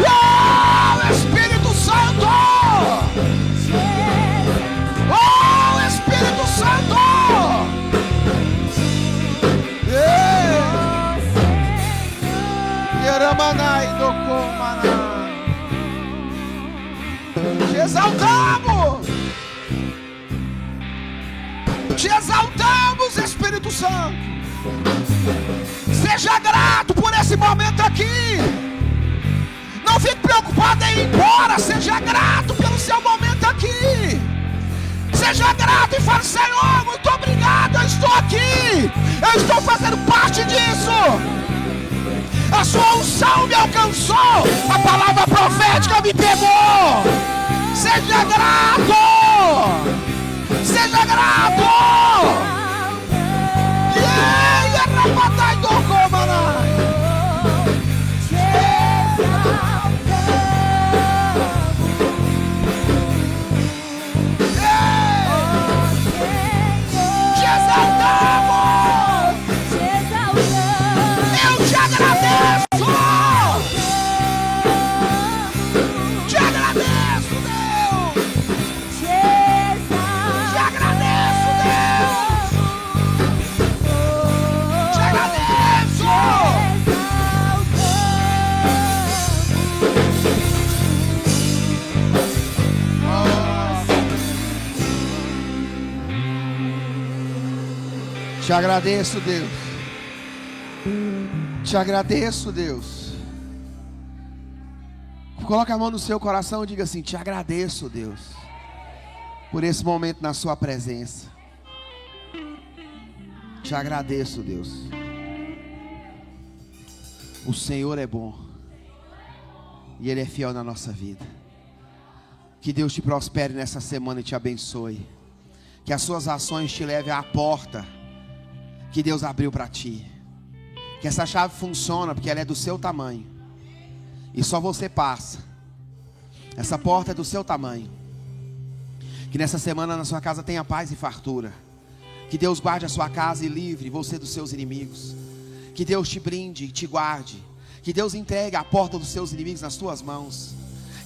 Oh, Espírito Santo. Oh, Espírito Santo. Yaramanai dokomanai. Te exaltamos. Te exaltamos, Espírito Santo. Seja grato por esse momento aqui. Não fique preocupado em ir embora. Seja grato pelo seu momento aqui. Seja grato e fale: Senhor, muito obrigado, eu estou aqui. Eu estou fazendo parte disso. A sua unção me alcançou. A palavra profética me pegou. Seja grato. Seja grato. Rapatai do Comanai. Te exaltamos. Eu te agradeço. Te agradeço, Deus. Te agradeço, Deus. Te agradeço. Te agradeço, Deus. Te agradeço, Deus. Coloque a mão no seu coração e diga assim: te agradeço, Deus, por esse momento na sua presença. Te agradeço, Deus. O Senhor é bom e Ele é fiel na nossa vida. Que Deus te prospere nessa semana e te abençoe. Que as suas ações te levem à porta que Deus abriu para ti. Que essa chave funciona porque ela é do seu tamanho e só você passa. Essa porta é do seu tamanho. Que nessa semana na sua casa tenha paz e fartura. Que Deus guarde a sua casa e livre você dos seus inimigos. Que Deus te brinde e te guarde. Que Deus entregue a porta dos seus inimigos nas tuas mãos.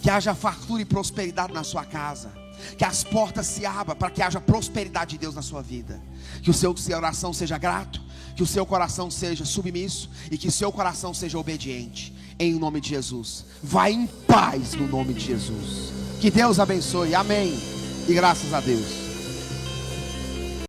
Que haja fartura e prosperidade na sua casa. Que as portas se abram para que haja prosperidade de Deus na sua vida. Que o seu coração seja grato. Que o seu coração seja submisso. E que o seu coração seja obediente. Em nome de Jesus. Vai em paz no nome de Jesus. Que Deus abençoe. Amém. E graças a Deus.